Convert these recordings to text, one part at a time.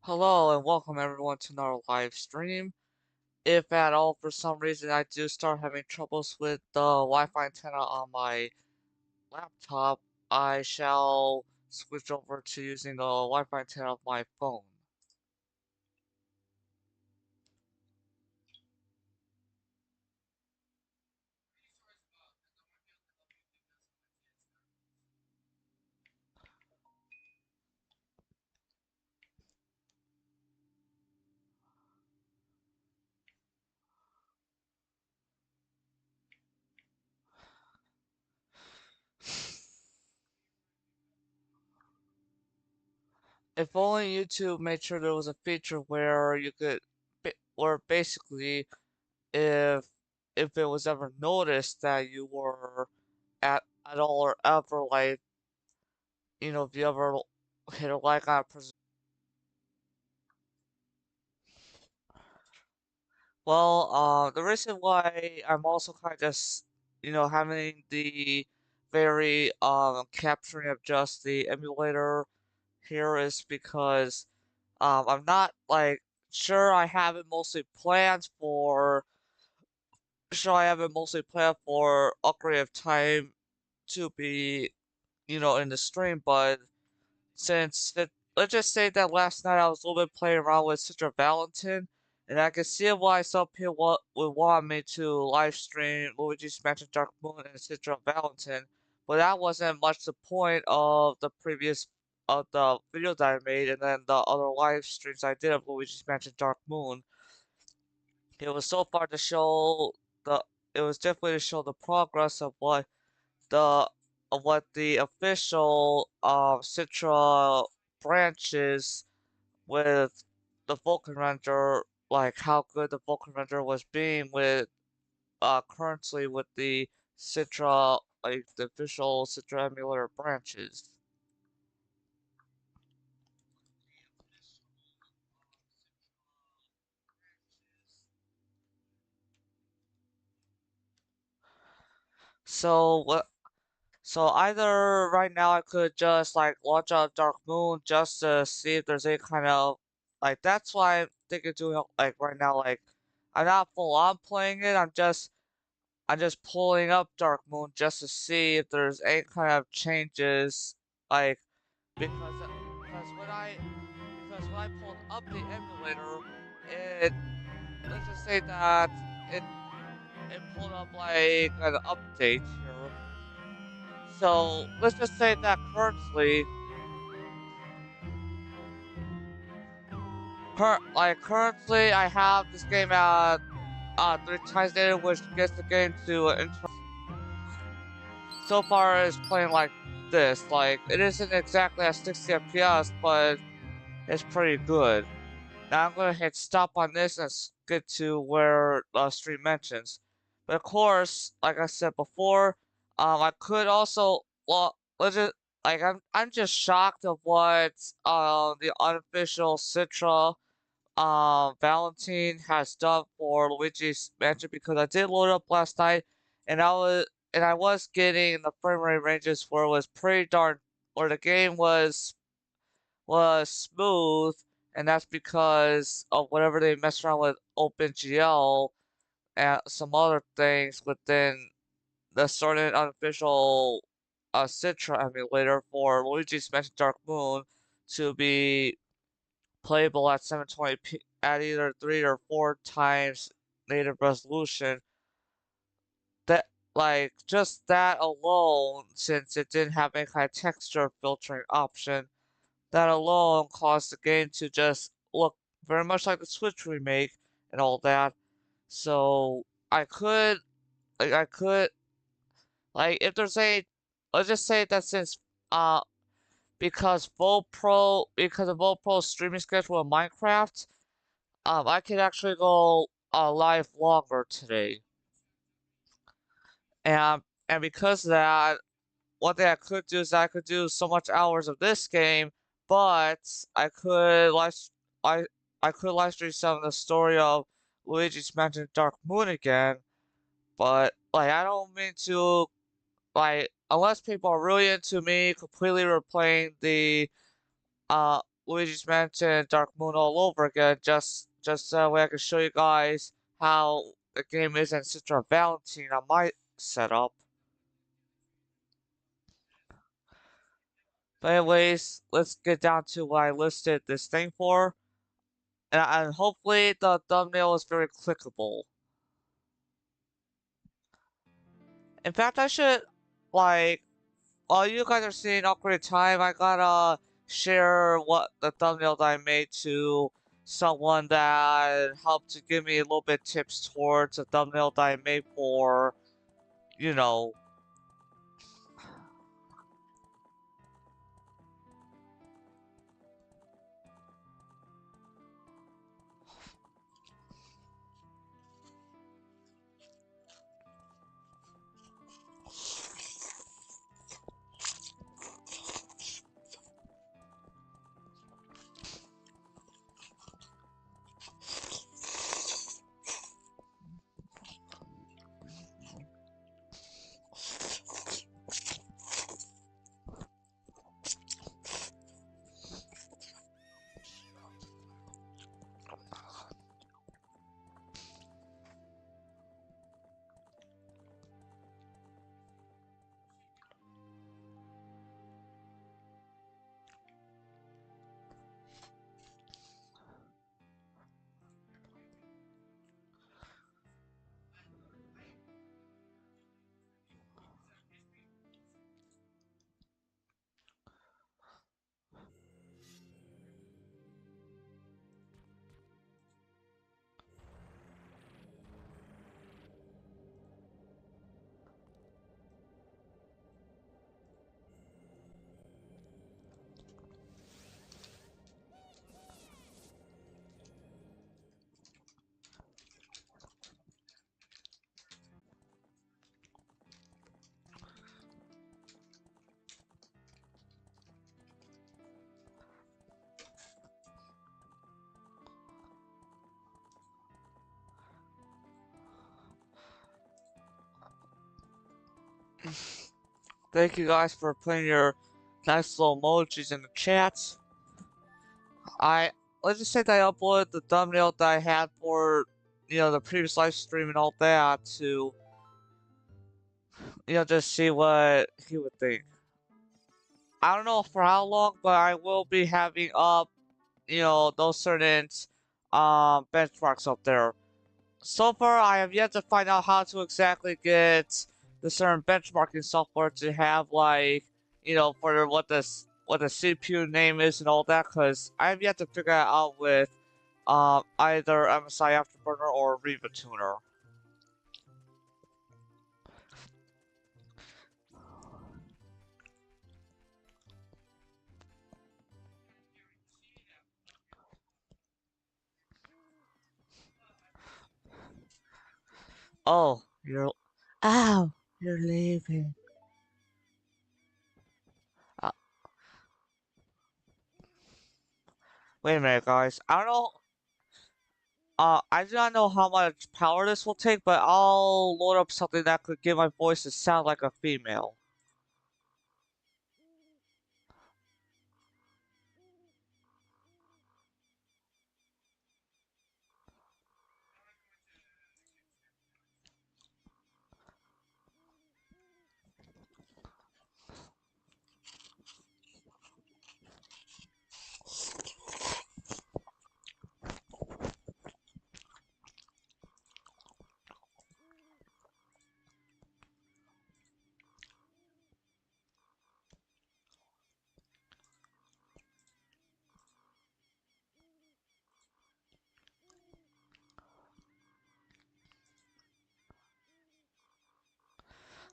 Hello and welcome everyone to another live stream. If at all for some reason I do start having troubles with the Wi-Fi antenna on my laptop, I shall switch over to using the Wi-Fi antenna of my phone. If only YouTube made sure there was a feature where you could, where basically if if it was ever noticed that you were at all or ever like if you ever hit a like on a Well, the reason why I'm also kind of just, having the very capturing of just the emulator here is because I'm not like sure I have it mostly planned for Ocarina of Time to be, in the stream, but let's just say that last night I was a little bit playing around with Citra Valentin, and I can see why some people would want me to live stream Luigi's Mansion Dark Moon and Citra Valentin, but that wasn't much the point of the video that I made, and then the other live streams I did of Luigi's Mansion Dark Moon. It was so far to show the it was definitely to show the progress the of what the official Citra branches with the Vulcan render, like how good the Vulcan render was being with currently with the Citra, like the official Citra emulator branches. So what? So either right now I could just like launch out Dark Moon just to see if there's any kind of like that's why I'm thinking doing like right now like I'm not full on playing it. I'm just pulling up Dark Moon just to see if there's any kind of changes, like because when I pulled up the emulator, it let's just say that it it pulled up like an update here. So let's just say that currently I have this game at 3 times data, which gets the game to so far is playing like this. Like it isn't exactly at 60 FPS, but it's pretty good. Now I'm gonna hit stop on this and get to where stream mentions. But of course, like I said before, I could also let's just like I'm just shocked of what the unofficial Citra Valentine has done for Luigi's Mansion because I did load up last night and I was getting the frame rate ranges where it was pretty darn where the game was smooth, and that's because of whatever they messed around with OpenGL and some other things within the certain unofficial Citra emulator for Luigi's Mansion Dark Moon to be playable at 720p at either 3 or 4 times native resolution. That like just that alone, since it didn't have any kind of texture filtering option, that alone caused the game to just look very much like the Switch remake and all that. So I could like if there's a let's just say that since uh because of VoPro's streaming schedule in Minecraft, I could actually go live longer today. And and because of that, one thing I could do is I could do so much hours of this game, but I I could live stream some of the story of Luigi's Mansion Dark Moon again. But like I don't mean to like unless people are really into me completely replaying the uh Luigi's Mansion and Dark Moon all over again, just that way I can show you guys how the game is in Sister Valentine on my setup. But anyways, let's get down to what I listed this thing for. And hopefully the thumbnail is very clickable. In fact, I should, like, while you guys are seeing Ocarina of Time, I gotta share what the thumbnail that I made to someone that helped to give me a little bit tips towards the thumbnail that I made for, you know. Thank you guys for putting your nice little emojis in the chat. Let's just say that I uploaded the thumbnail that I had for, the previous live stream and all that to, just see what he would think. I don't know for how long, but I will be having up, those certain benchmarks up there. So far, I have yet to find out how to exactly get the certain benchmarking software to have, like, for what the CPU name is and all that, because I have yet to figure that out with either MSI Afterburner or Riva Tuner. Oh, you're leaving. Uh, Wait a minute, guys. I don't know. I do not know how much power this will take, but I'll load up something that could get my voice to sound like a female.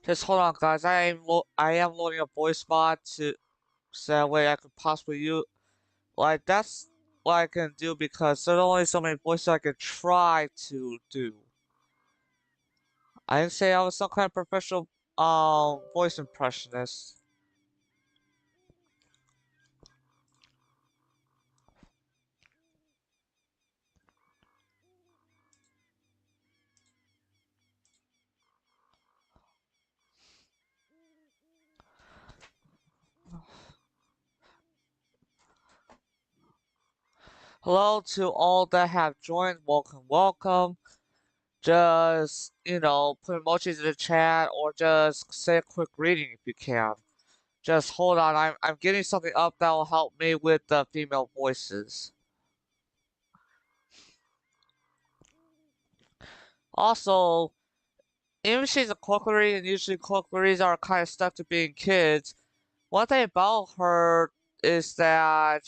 Just hold on, guys. I am loading a voice mod so that way I could possibly use. Like, that's what I can do because there's only so many voices I can try to do. I didn't say I was some kind of professional voice impressionist. Hello to all that have joined. Welcome, welcome. Just, put emojis in the chat or just say a quick reading if you can. Just hold on. I'm getting something up that will help me with the female voices. Also, even she's a Kokiri, and usually Kokiris are kind of stuck to being kids. One thing about her is that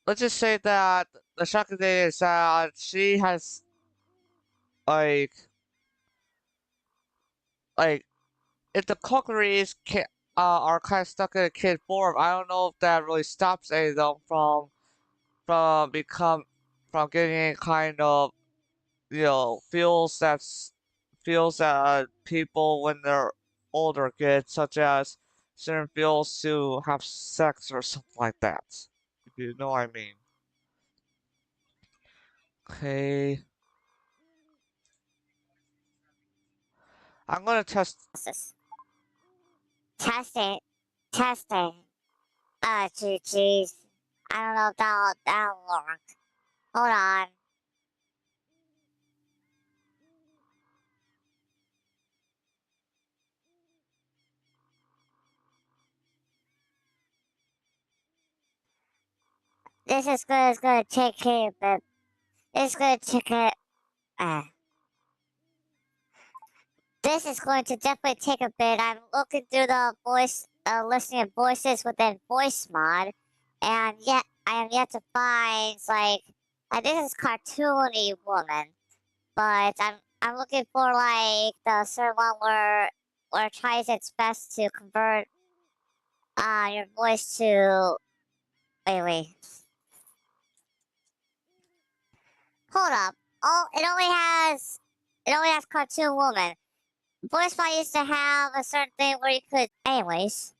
let's just say that the shocking thing is that she has, like, like, if the Kokiris are kind of stuck in a kid form, I don't know if that really stops any of them from become from getting kind of feels that people when they're older get, such as certain feels to have sex or something like that. If you know what I mean. Okay, I'm gonna test. Testing, testing. Jeez. I don't know if that'll work. Hold on. It's gonna take care of it. It's gonna take it. Uh, this is going to definitely take a bit. I'm looking through the listening of voices within voice mod, and yet I am yet to find this is cartoony woman, but I'm looking for like the certain one where it tries its best to convert your voice to wait. Hold up. Oh, it only has cartoon woman. Voice Bot used to have a certain thing where you could. Anyways,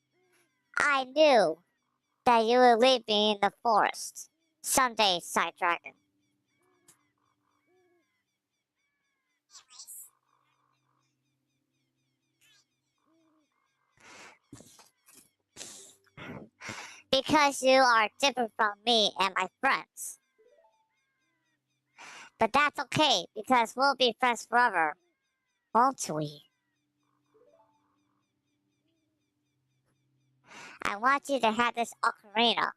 I knew that you would leave me in the forest someday, Side Dragon. Because you are different from me and my friends. But that's okay because we'll be friends forever, won't we? I want you to have this ocarina.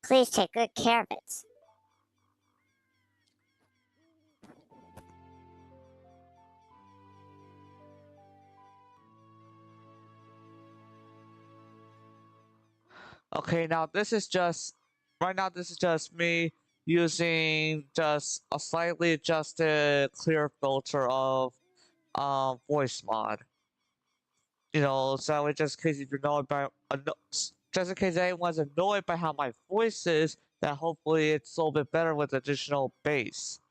Please take good care of it. Okay, now this is just right now. This is just me using just a slightly adjusted clear filter of voice mod. So just in case if you're annoyed by just in case anyone's annoyed by how my voice is, that hopefully it's a little bit better with additional bass.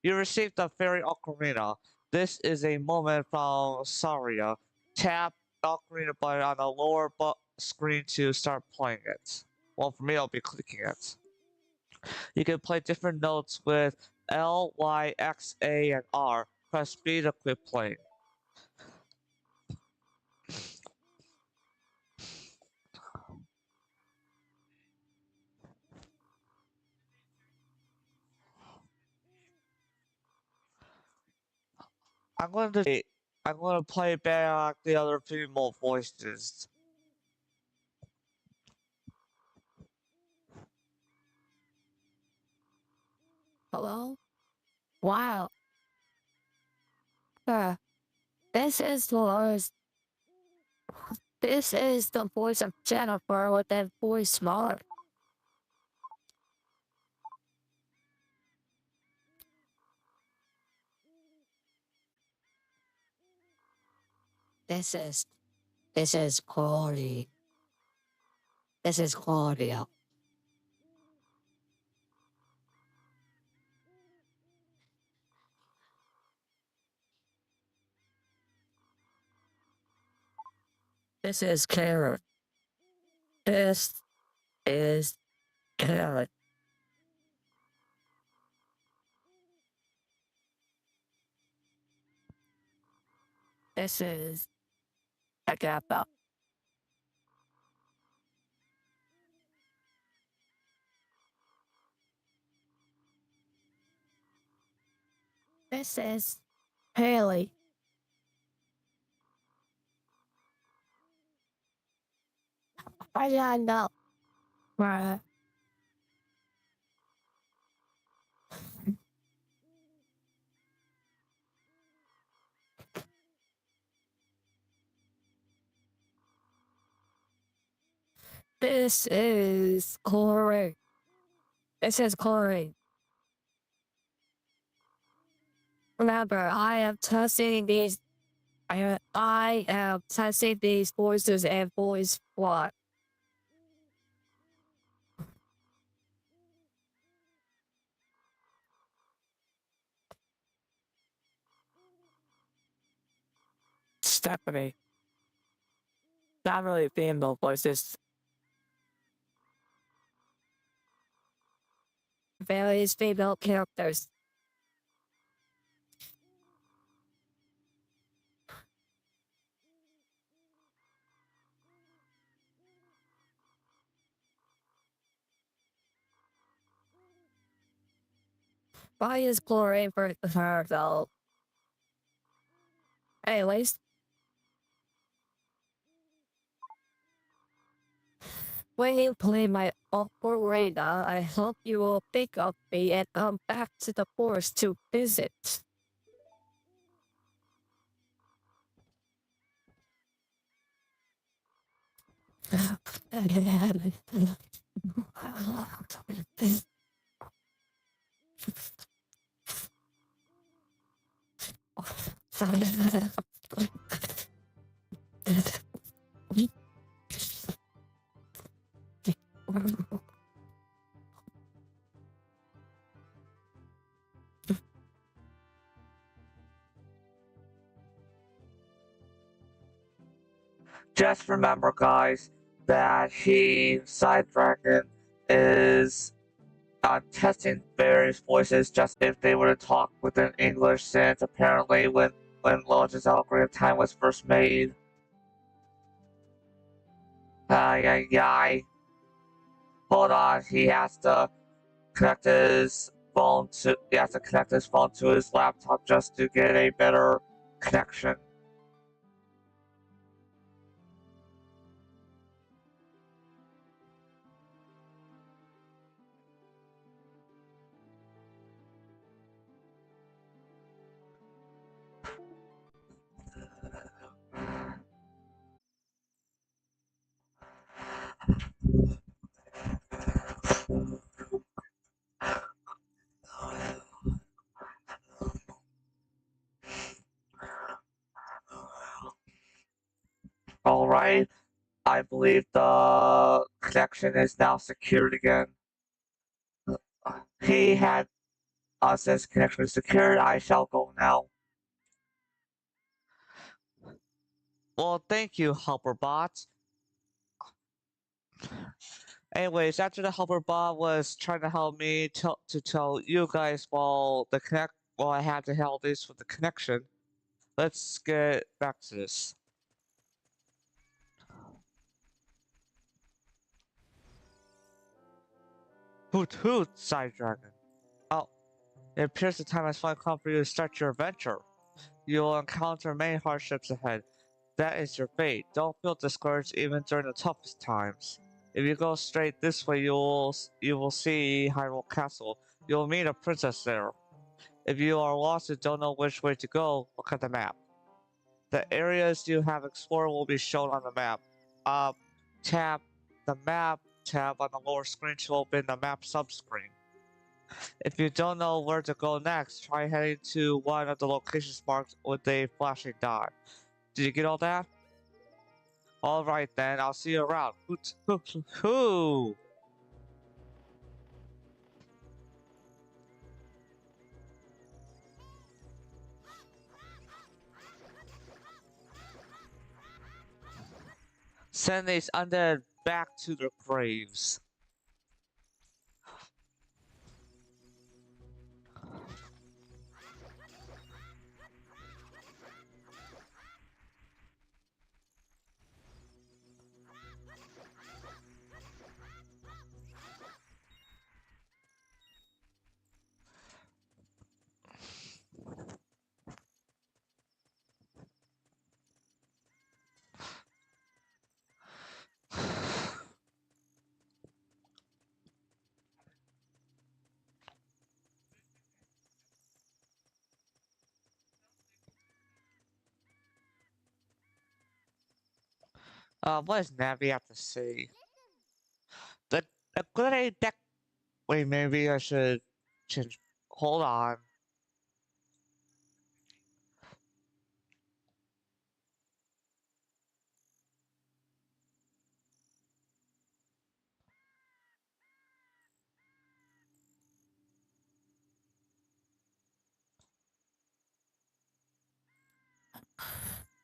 You received the fairy ocarina. This is a moment from Saria. Tap the ocarina button on the lower screen to start playing it. Well, for me, I'll be clicking it. You can play different notes with L, Y, X, A, and R. Press B to quit playing. I'm going to play back the other female voices. Hello? Wow. Uh, this is Dolores. This is the voice of Jennifer with that voice mod. This is this is Claudia. This is Claudia. This is Karen. This is Karen. This is Agatha. This is Haley. I don't know. Uh, this is Corey. This is Corey. Remember, I am testing these. I am testing these voices and voice plot. Stephanie. Not really female voices. Various female characters. Why is Corey for her though? Anyways, when you play my ocarina, I hope you will think of me and come back to the forest to visit. Just remember, guys, that Side Dragon, is testing various voices just if they were to talk within English, since apparently when Zelda Ocarina of Time was first made. Ay, ay, ay. Hold on, he has to connect his phone to his laptop just to get a better connection. Alright, I believe the connection is now secured again. He had since connection is secured, I shall go now. Well, thank you, helper bot. Anyways, after the helper bot was trying to help me to tell you guys while I had to handle this with the connection, let's get back to this. Hoot hoot, Side Dragon. Oh, it appears the time has finally come for you to start your adventure. You will encounter many hardships ahead. That is your fate. Don't feel discouraged even during the toughest times. If you go straight this way, you will see Hyrule Castle. You will meet a princess there. If you are lost and don't know which way to go, look at the map. The areas you have explored will be shown on the map. Tap the map tab on the lower screen to open the map subscreen. If you don't know where to go next, try heading to one of the locations marked with a flashing dot. Did you get all that? Alright then, I'll see you around. Hoot, hoot, hoo! Send these undead back to their graves. What does Navi have to say? The good deck. Wait, maybe I should change. Hold on.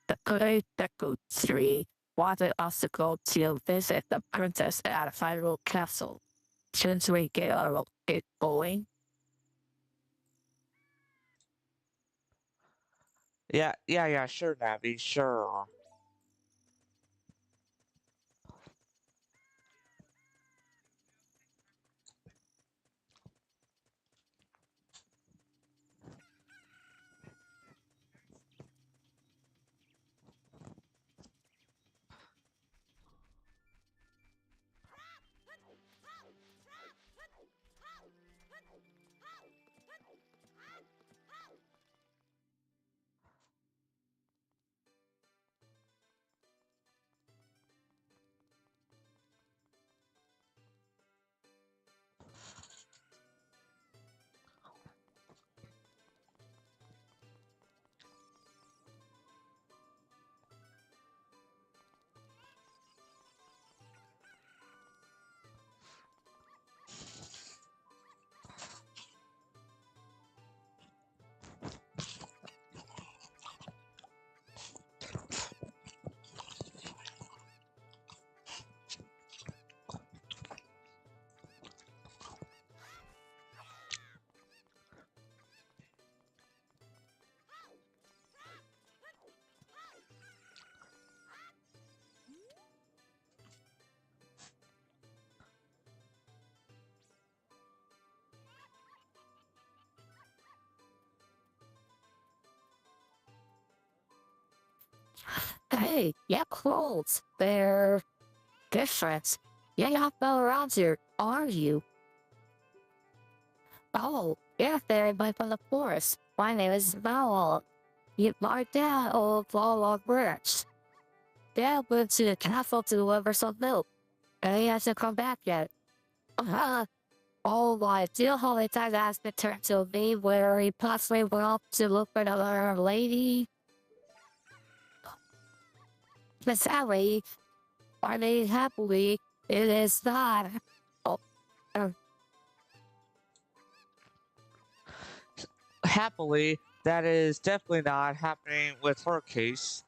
The great Deku Tree wanted us to go to visit the princess at a federal castle. Shouldn't we get going? Yeah, sure, Navi, sure. Hey, yeah, clothes. They're different. Yeah, you're not well around here, are you? Oh, yeah, they're my from the forest. My name is Vowel. You my dad old Log Birch. Dad went to the castle to deliver some milk, and he hasn't come back yet. Oh my, do you know how many times that's been turned to me where he possibly went up to look for another lady? But sadly, I mean happily, it is not. Oh, Happily, that is definitely not happening with her case.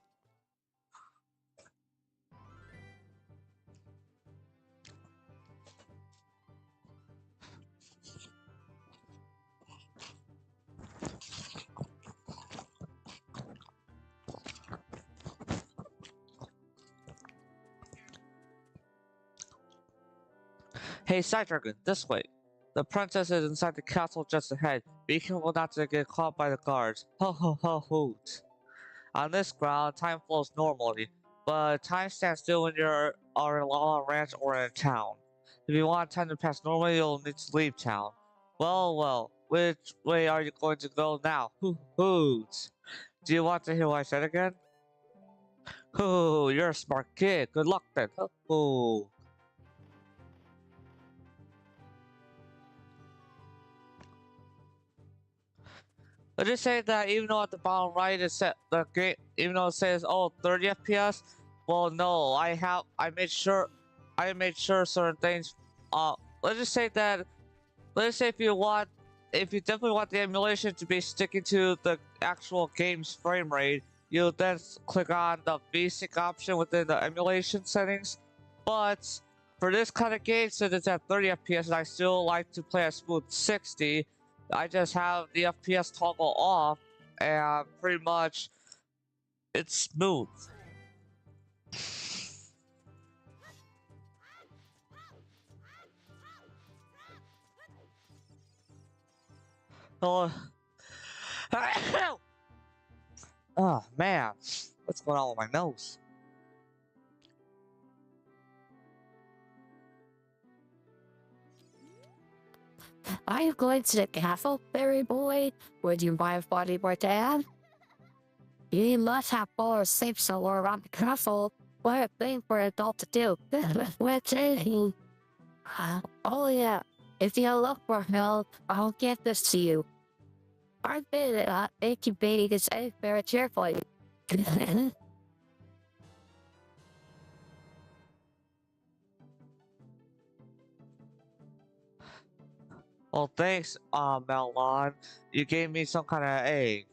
Hey, Side Dragon, this way. The princess is inside the castle just ahead. Be careful not to get caught by the guards. Ho ho ho hoot. On this ground, time flows normally, but time stands still when you are in Lala Ranch or in a town. If you want time to pass normally, you'll need to leave town. Well, which way are you going to go now? Hoot. Do you want to hear what I said again? Hoo, you're a smart kid. Good luck then. Hoo. Let's just say that even though at the bottom right it said the game, even though it says 30 FPS, well no, I made sure certain things. Let's just say that let's say if you definitely want the emulation to be sticking to the actual game's frame rate, you then click on the basic option within the emulation settings. But for this kind of game, since it's at 30 FPS and I still like to play at smooth 60, I just have the FPS toggle off and pretty much it's smooth. Oh, oh man, what's going on with my nose? are you going to the castle, Berry Boy? Would you mind finding my dad? You must have more safe somewhere around the castle. What a thing for an adult to do. What's saying? Oh yeah. If you look for help, I'll get this to you. I've been incubating this egg very carefully. Well, thanks, Melon. You gave me some kind of egg.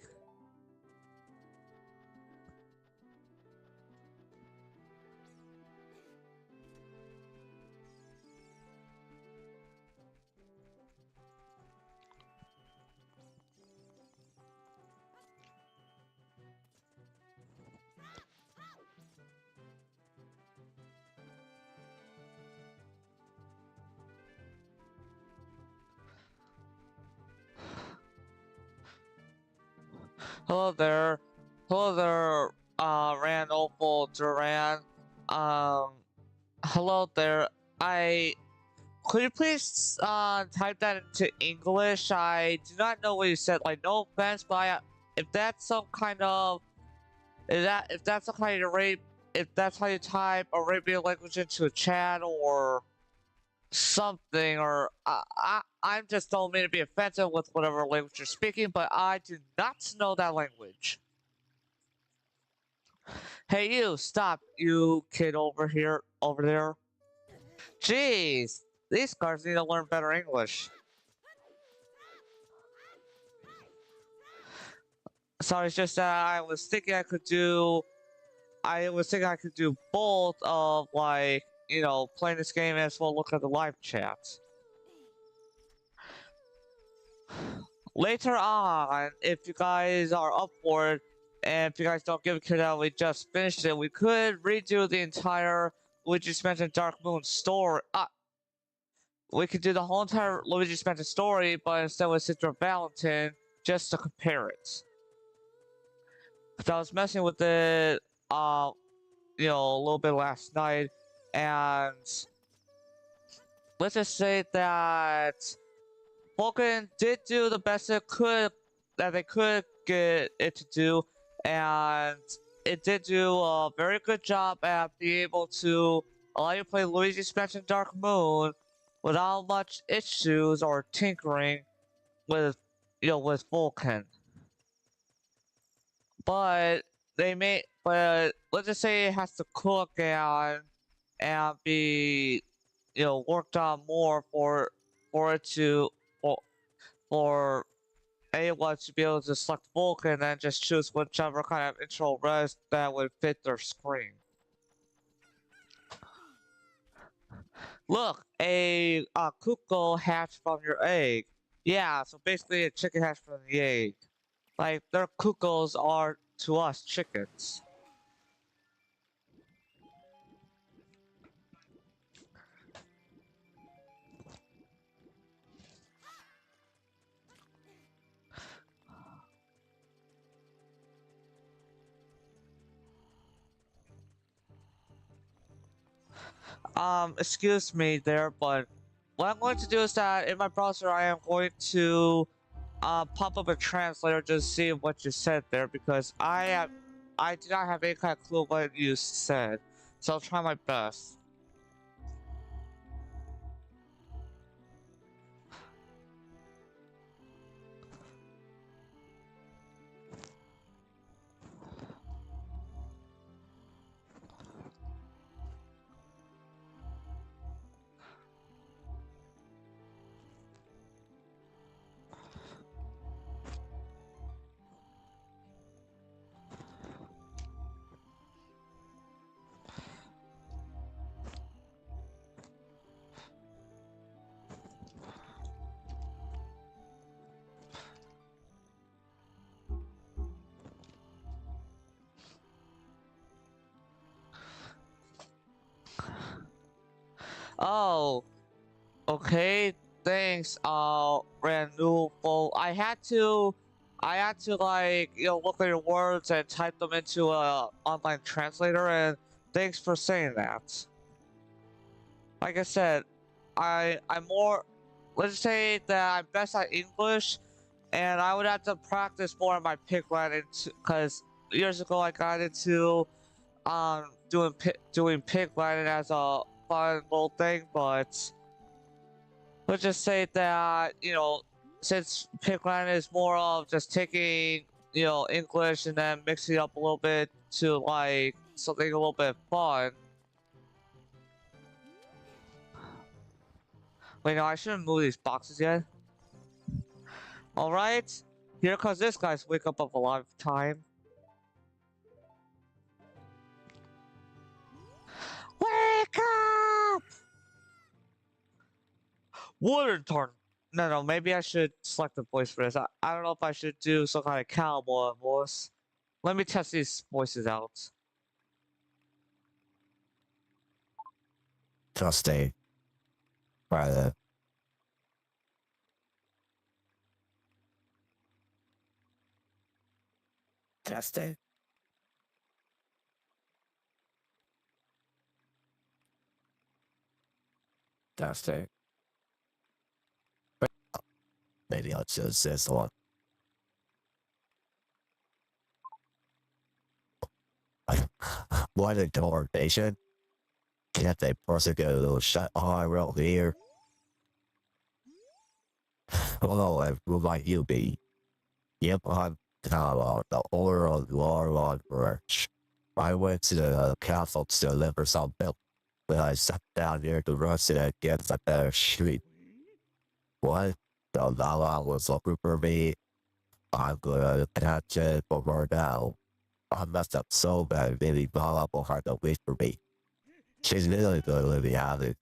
Hello there. Hello there, Randolph Duran. Um, hello there. Could you please, type that into English? I do not know what you said. Like, no offense, but if that's some kind of, if that's some kind of rape, if that's how you type Arabian language into a chat or something, or I'm just don't mean to be offensive with whatever language you're speaking, but I do not know that language. Hey, you, stop, you kid over there. Jeez, these guards need to learn better English. Sorry, it's just that I was thinking I could do. I was thinking I could do both of, like, you know, playing this game as well look at the live chat. Later on, if you guys are up for it, and if you guys don't give a kid out, we just finished it, we could redo the entire Luigi's Mansion Dark Moon story. We could do the whole entire Luigi's Mansion story, but instead with Sister Valentin, just to compare it. Cause I was messing with it, you know, a little bit last night, and let's just say that Vulcan did do the best it could that they could get it to do, and it did do a very good job at being able to allow you to play Luigi's Mansion Dark Moon without much issues or tinkering with, you know, with Vulcan. But but let's just say it has to cook and be, you know, worked on more for it to for anyone to be able to select Vulcan and then just choose whichever kind of intro res that would fit their screen. Look, a cuckoo hatched from your egg. Yeah, so basically a chicken hatched from the egg. Like, their cuckoos are to us chickens. Excuse me there, but what I'm going to do is that in my browser I am going to pop up a translator just to see what you said there, because I do not have any kind of clue what you said, so I'll try my best. Oh, okay, thanks, Renewal. I had to, like, you know, look at your words and type them into a online translator, and thanks for saying that. Like I said, I'm more, let's say that I'm best at English, and I would have to practice more on my Piglet, because years ago I got into doing pig lining as a fun little thing, but let's just say that since pig lining is more of just taking English and then mixing it up a little bit to like something a little bit fun. Wait, no, I shouldn't move these boxes yet. All right, here comes this guy's wake up of a lifetime. Wake up! Wooden turn. No, maybe I should select the voice for this. I don't know if I should do some kind of cowboy voice. Let me test these voices out. Trusty. Brother. Trusty. Trusty. Maybe I'll choose this one. What a door, patient. Can't they persecute a little shut eye around here? Hello, who might you be? Yep, I'm Tyler, the owner of Laurel Birch. I went to the castle to deliver some milk. When I sat down near the road against a better street. What? The Lala was looking for me. I'm gonna catch it for her now. I messed up so bad, maybe Lala will have to wait for me. She's literally gonna let me have it.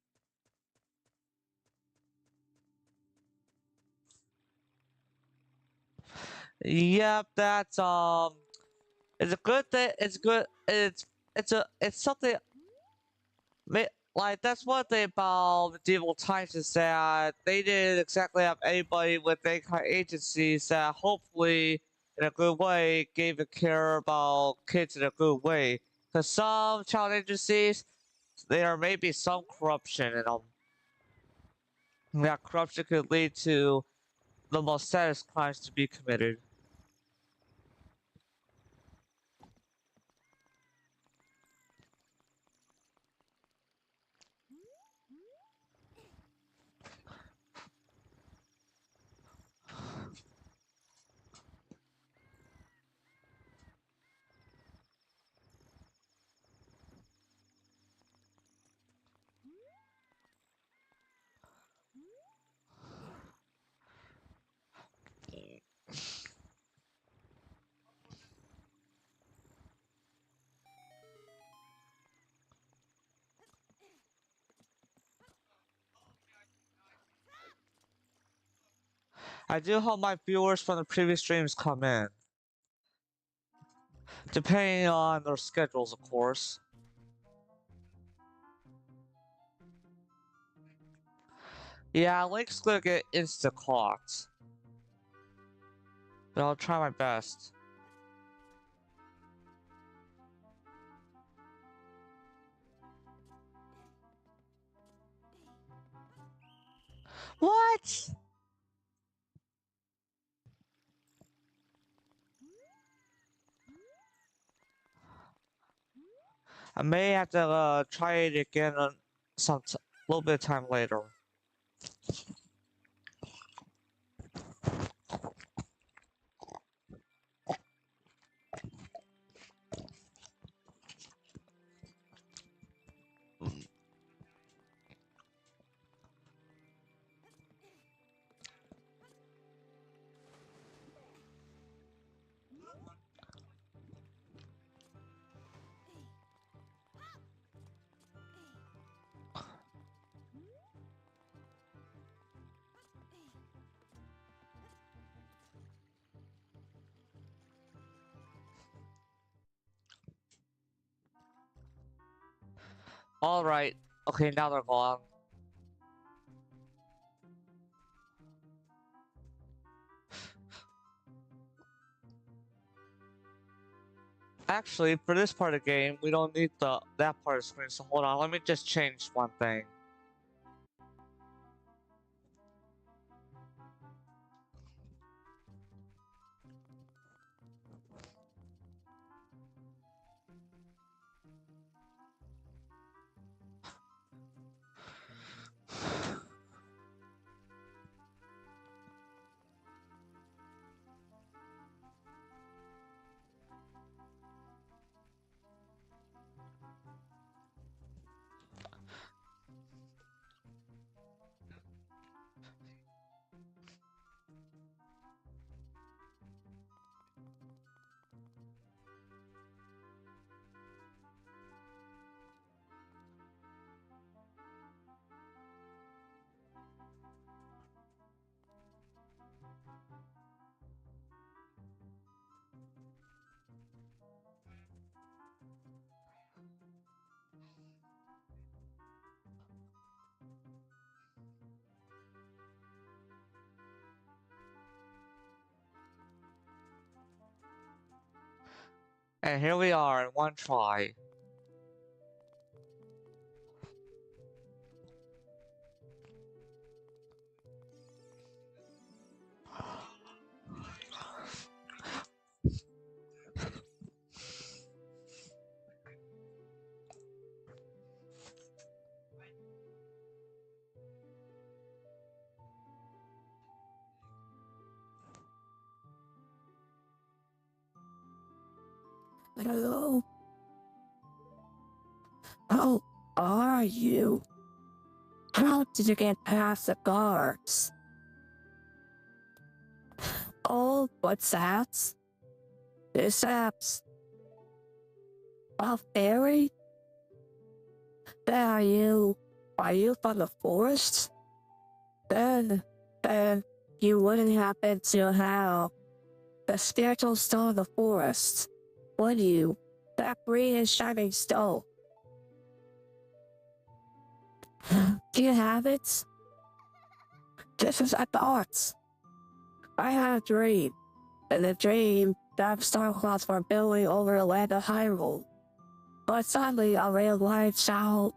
Yep, that's it's a good thing. It's good. It's something. Like that's one thing about medieval times is that they didn't exactly have anybody with any kind of agencies that hopefully in a good way gave a care about kids in a good way. Because some child agencies, there may be some corruption in them. That corruption could lead to the most saddest crimes to be committed. I do hope my viewers from the previous streams come in. Depending on their schedules, of course. Yeah, Link's gonna get insta-caught. But I'll try my best. What? I may have to try it again on some little bit of time later. Alright. Okay, now they're gone. Actually, for this part of the game, we don't need that part of the screen, so hold on, let me just change one thing. And here we are in one try. Hello? How are you? How did you get past the guards? Oh, what's that? This app's a fairy? Then are you from the forest? Then you wouldn't happen to have the spiritual stone of the forest, would you? That green and shining stone. Do you have it? This is at the arts. I had a dream. In the dream, that star clouds were billowing over the land of Hyrule. But suddenly a ray of light shine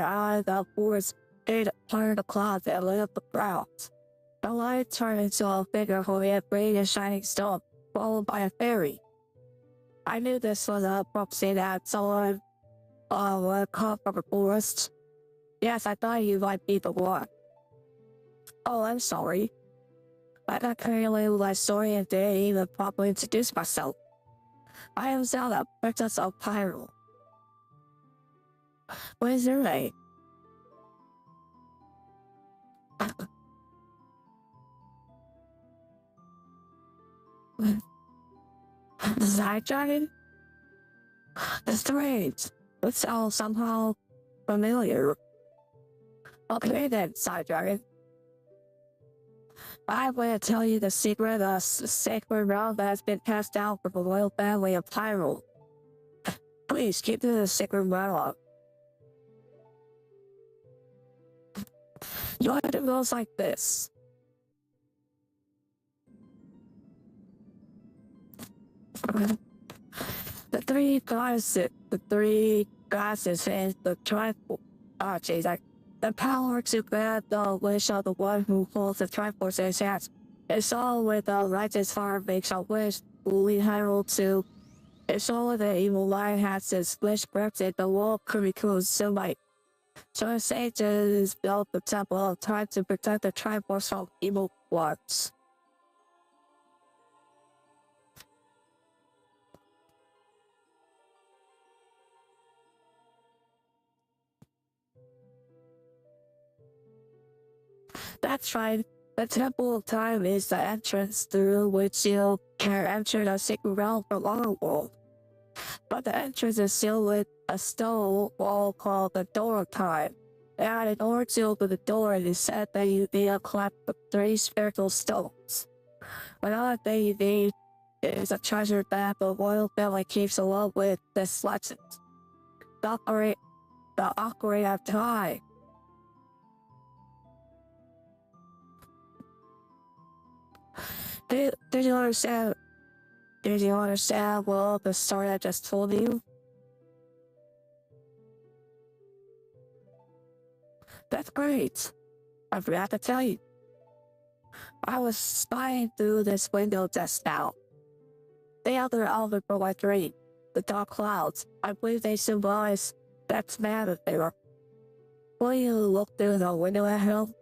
out of the forest, it turned the clouds and lit up the ground. The light turned into a figure holding a green and shining stone, followed by a fairy. I knew this was a prophecy that someone would come from the forest. Yes, I thought you might be the one. Oh, I'm sorry. I got carried away with my story and didn't even properly introduce myself. I am Zelda, Princess of Hyrule. What is your name? The Side Dragon? Strange. It sounds somehow familiar. Okay then, Side Dragon. I'm going to tell you the secret of the sacred realm that has been passed down from the royal family of Hyrule. Please keep to the sacred realm. Your item goes like this. The three goddesses and the triforce. Oh, jeez, the power to grant the wish of the one who holds the triforce in his hands. It's all with the righteous heart makes a wish to lead Hyrule to. It's all with the evil lion has his wish granted. The world could be consumed. So the sages built the temple of time to protect the triforce from evil ones. That's right. The Temple of Time is the entrance through which you can enter the sacred realm from our world. But the entrance is sealed with a stone wall called the Door of Time. And in order to open the door, it is said that you need to collect the 3 spiritual stones. Another thing you need is a treasure that the royal family keeps along with this legend. The Ocarina of Time. Did you understand? Did you understand well the story I just told you? That's great. I forgot to tell you. I was spying through this window just now. The other element for my dream, the dark clouds, I believe they symbolize that's man of there. Will you look through the window at him?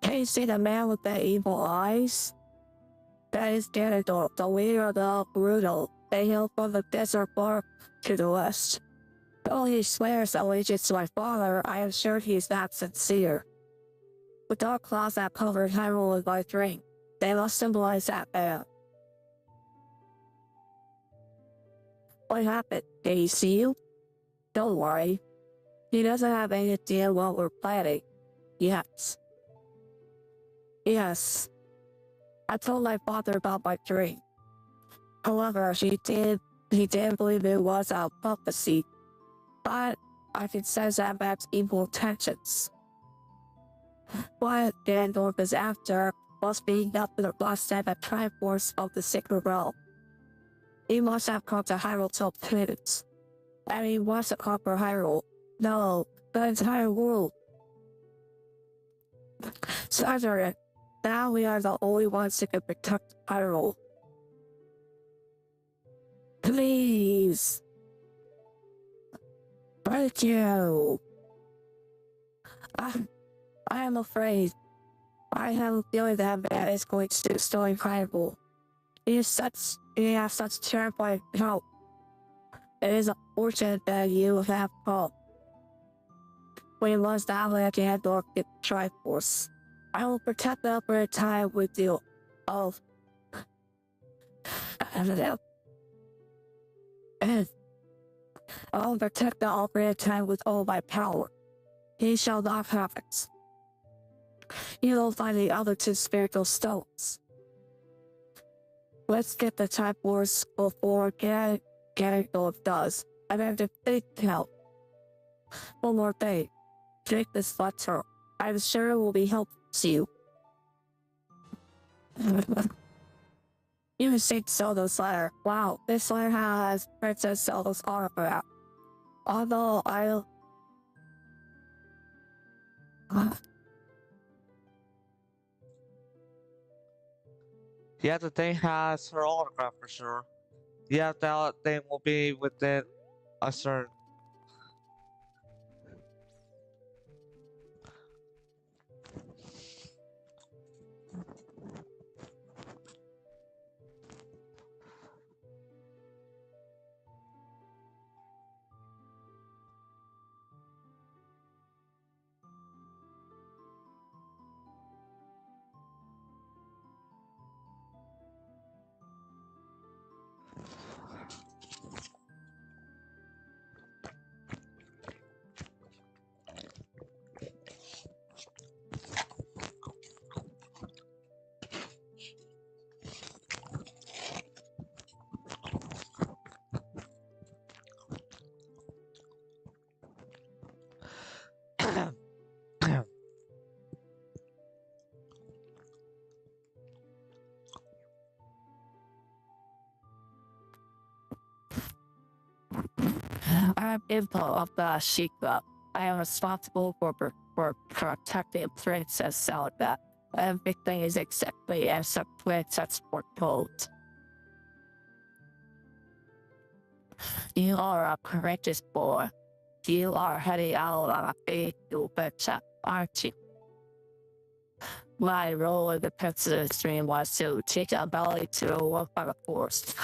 Can you see the man with the evil eyes? That is Ganondorf, the leader of the Gerudo. They hail from the desert far to the west. Though he swears allegiance to my father, I am sure he is not sincere. The dark clouds that cover Hyrule in my dream, they must symbolize that man. What happened? Did he see you? Don't worry. He doesn't have any idea what we're planning. Yes. Yes, I told my father about my dream. However, he didn't believe it was a prophecy, but I could sense that man's evil intentions. What Ganondorf is after must be nothing less than the Triforce of the Sacred Realm. He must have come to Hyrule to obtain it. And he wants to conquer Hyrule. No, the entire world. Sorry, now we are the only ones who can protect Hyrule. Please. Thank you. I am afraid. I have a feeling that man is going to destroy Hyrule. He has such terrifying power. It is unfortunate that you have come. We must not let Ganondorf get the Triforce. I will protect the Upper Time with you. Oh. And I will protect the Upper Time with all my power. He shall not have it. You will find the other two spiritual stones. Let's get the Triforce before Ganondorf does. I have to think help. One more thing. Drink this letter. I'm sure it will be helpful to you. You received Zelda's letter. Wow, this letter has Princess Zelda's autograph. Although I'll... Yeah, the thing has her autograph for sure. Yeah, that thing will be within a certain. I'm info of the Sheikah. I am responsible for protecting Princess Zelda. Everything is exactly as the princess foretold. You are a courageous boy. You are heading out on a big new adventure, aren't you? My role in the princess dream was to teach a melody to a work by the forest.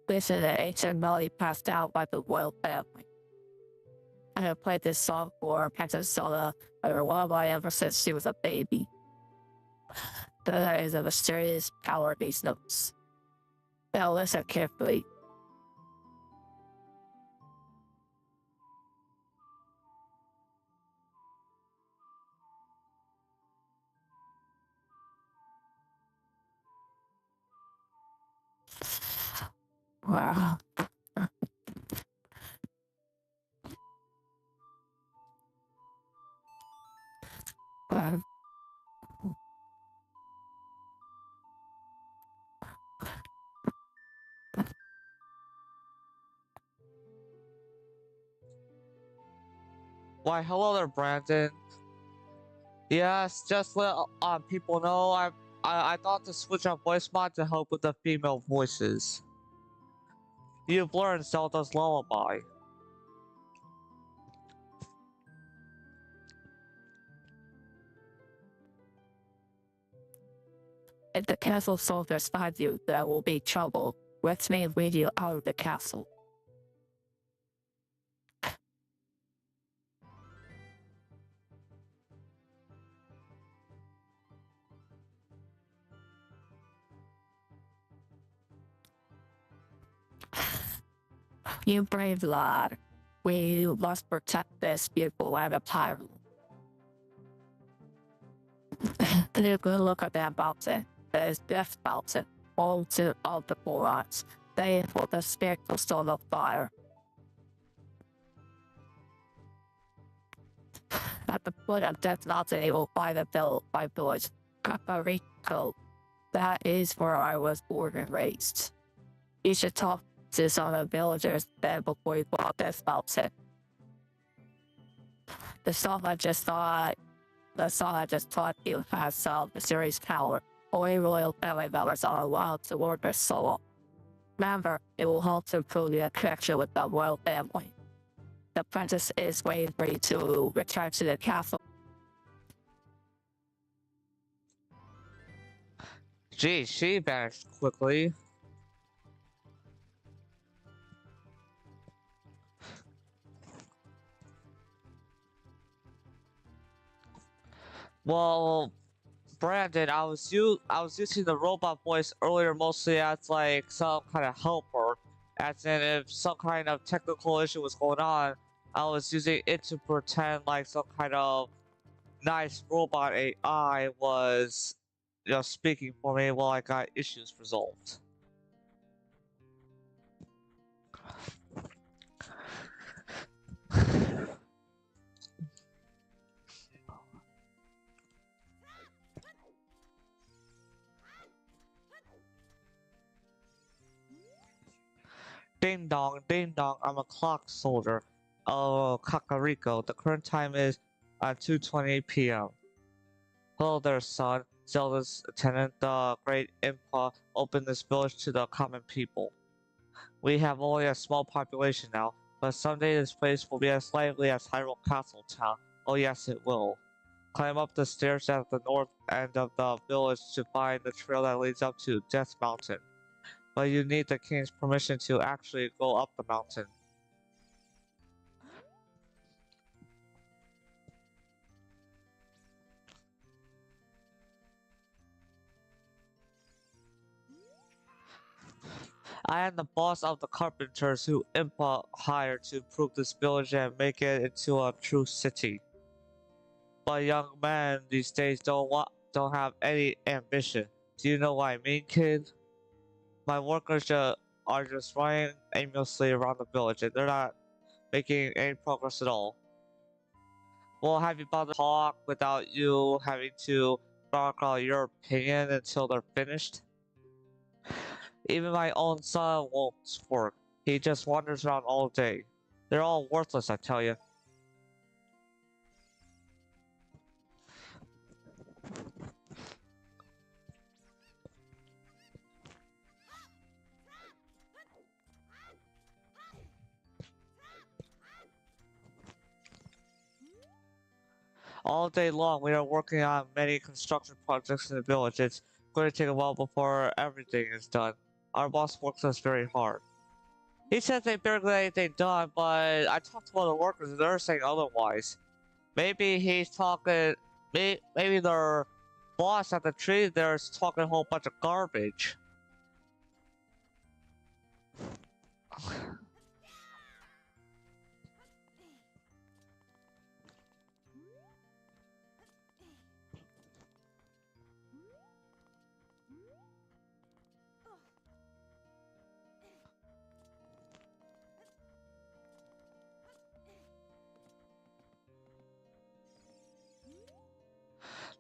This is an ancient melody passed down by the royal family. I have played this song for Princess Zelda or lullaby ever since she was a baby. There is a mysterious power in these notes. Now listen carefully. Wow. Wow. Why, hello there, Brandon. Yes, just let people know I thought to switch on voice mod to help with the female voices. You've learned Zelda's lullaby. If the castle soldiers find you, there will be trouble. Let me lead you out of the castle. You brave lad. We must protect this beautiful land of Hyrule. Take a good look at that mountain. That is Death Mountain, home to all the morons. They for the spectral stone of fire. At the foot of Death Mountain, you will find my village, Caparico. That is where I was born and raised. You should talk to some of the villagers then before you go up Death Mountain. The song I just taught you has some mysterious power. Only royal family members are allowed to learn this song. Remember, it will help to improve your connection with the royal family. The princess is waiting for you to return to the castle. Gee, she vanished quickly. Well, Brandon, I was using the robot voice earlier mostly as like some kind of helper, as in if some kind of technical issue was going on, I was using it to pretend like some kind of nice robot AI was, speaking for me while I got issues resolved. Ding dong, I'm a clock soldier. Oh, Kakariko, the current time is 2:20 p.m. Hello there, son. Zelda's attendant, the great Impa, opened this village to the common people. We have only a small population now, but someday this place will be as lively as Hyrule Castle Town. Oh yes, it will. Climb up the stairs at the north end of the village to find the trail that leads up to Death Mountain. But you need the king's permission to actually go up the mountain. I am the boss of the carpenters who Impa hired to improve this village and make it into a true city. But young men these days don't have any ambition. Do you know what I mean, kid? My workers are just running aimlessly around the village and they're not making any progress at all. Well, have you bothered to talk without you having to bark out your opinion until they're finished? Even my own son won't work. He just wanders around all day. They're all worthless, I tell you. All day long, we are working on many construction projects in the village. It's going to take a while before everything is done. Our boss works us very hard. He says they barely get anything done, but I talked to other workers and they're saying otherwise. Maybe he's talking. Maybe their boss at the tree there is talking a whole bunch of garbage.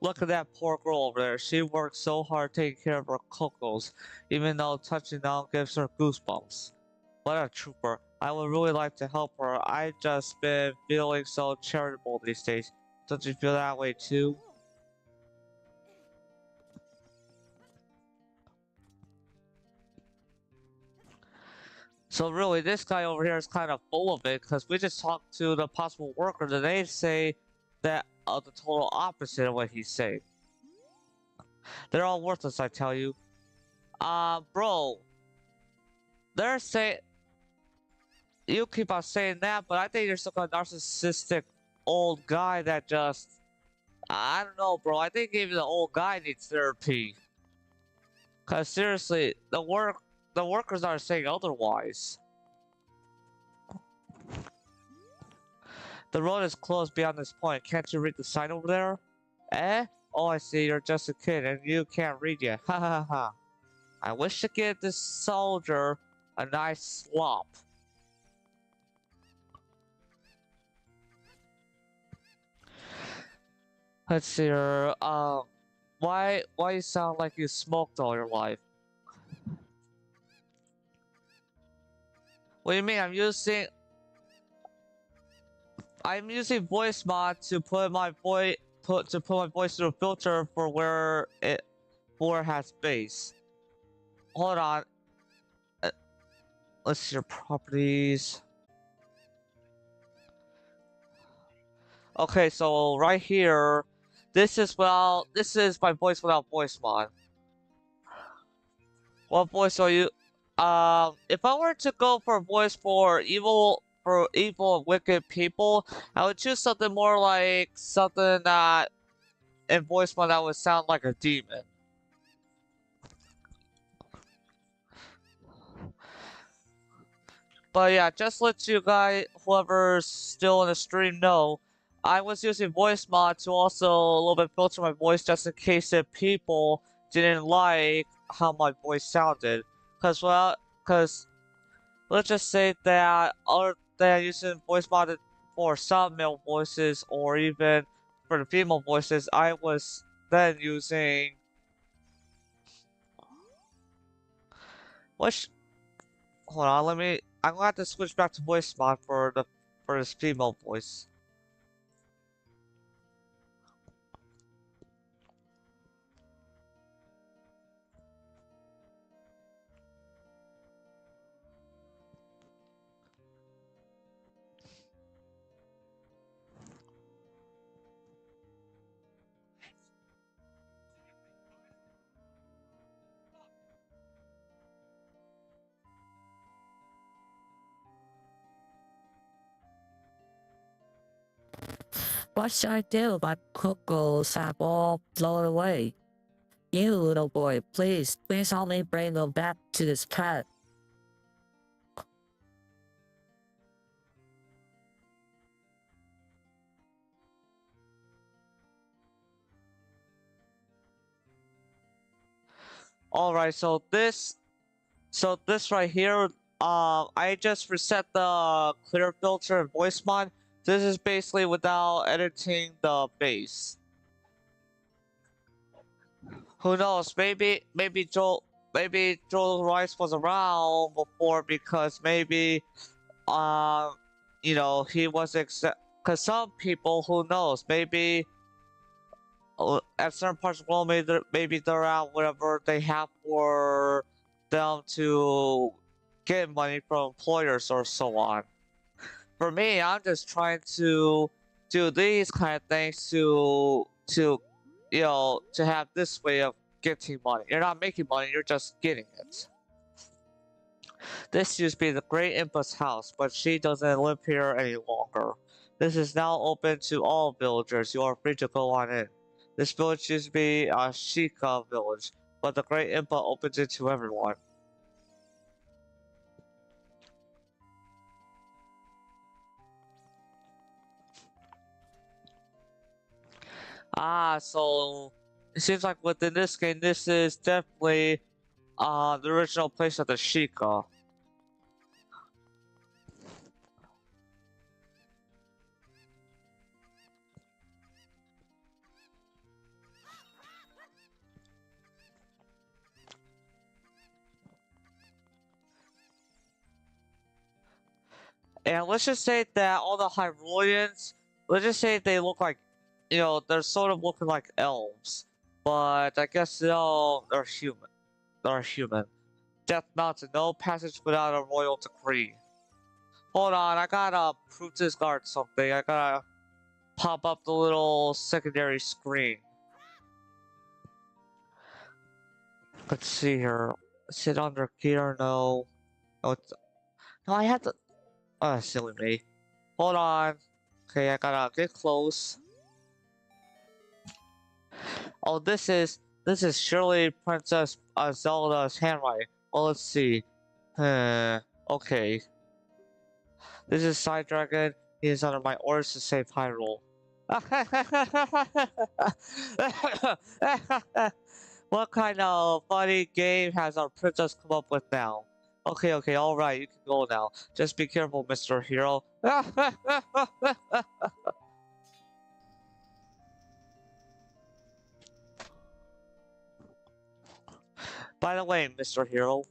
Look at that poor girl over there. She works so hard taking care of her cocos, even though touching down gives her goosebumps. What a trooper. I would really like to help her. I've just been feeling so charitable these days. Don't you feel that way too? So really, this guy over here is kind of full of it, because we just talked to the possible workers and they say that the total opposite of what he's saying. They're all worthless, I tell you. Bro. They're saying... You keep on saying that, but I think you're some kind of narcissistic old guy that just... I don't know, bro. I think even the old guy needs therapy. Cause seriously, the workers are saying otherwise. The road is closed beyond this point. Can't you read the sign over there? Eh? Oh, I see, you're just a kid and you can't read yet. Ha ha ha. I wish to give this soldier a nice slop. Let's see here. Why you sound like you smoked all your life? What do you mean? I'm using voice mod to put my voice through a filter for where it has bass. Hold on. Let's see your properties. Okay, so right here, this is my voice without voice mod. What voice are you? If I were to go for a voice for evil and wicked people, I would choose something more like something that in voice mod that would sound like a demon. But yeah, just let you guys, whoever's still in the stream, know, I was using voice mod to also a little bit filter my voice just in case if people didn't like how my voice sounded. Cause let's just say that other than using voice mod for some male voices or even for the female voices, I was then using which hold on, I'm gonna have to switch back to voice mod for this female voice. What should I do? My cockles have all blown away. You little boy, please help me bring them back to this pet. Alright, so this right here, I just reset the clear filter and voice mod. This is basically without editing the bass. Who knows? Maybe Joel Rice was around before because maybe you know he was because some people, who knows, maybe at certain parts of the world maybe they're out whatever they have for them to get money from employers or so on. For me, I'm just trying to do these kind of things to you know, to have this way of getting money. You're not making money, you're just getting it. This used to be the Great Impa's house, but she doesn't live here any longer. This is now open to all villagers. You are free to go on in. This village used to be a Sheikah village, but the Great Impa opens it to everyone. So it seems like within this game, this is definitely the original place of the Sheikah. And let's just say that all the Hyruleans, let's just say they look like, you know, they're sort of looking like elves. But I guess, you know, they're human. They're human. Death Mountain, no passage without a royal decree. Hold on, I gotta prove to this guard something. I gotta pop up the little secondary screen. Let's see here. Sit under gear, no. No, no, I had to. Silly me. Hold on. Okay, I gotta get close. Oh, this is surely Princess Zelda's handwriting. Well, let's see. Okay. This is Side Dragon. He is under my orders to save Hyrule. What kind of funny game has our princess come up with now? Okay, okay, alright, you can go now. Just be careful, Mr. Hero. By the way, Mr. Hero,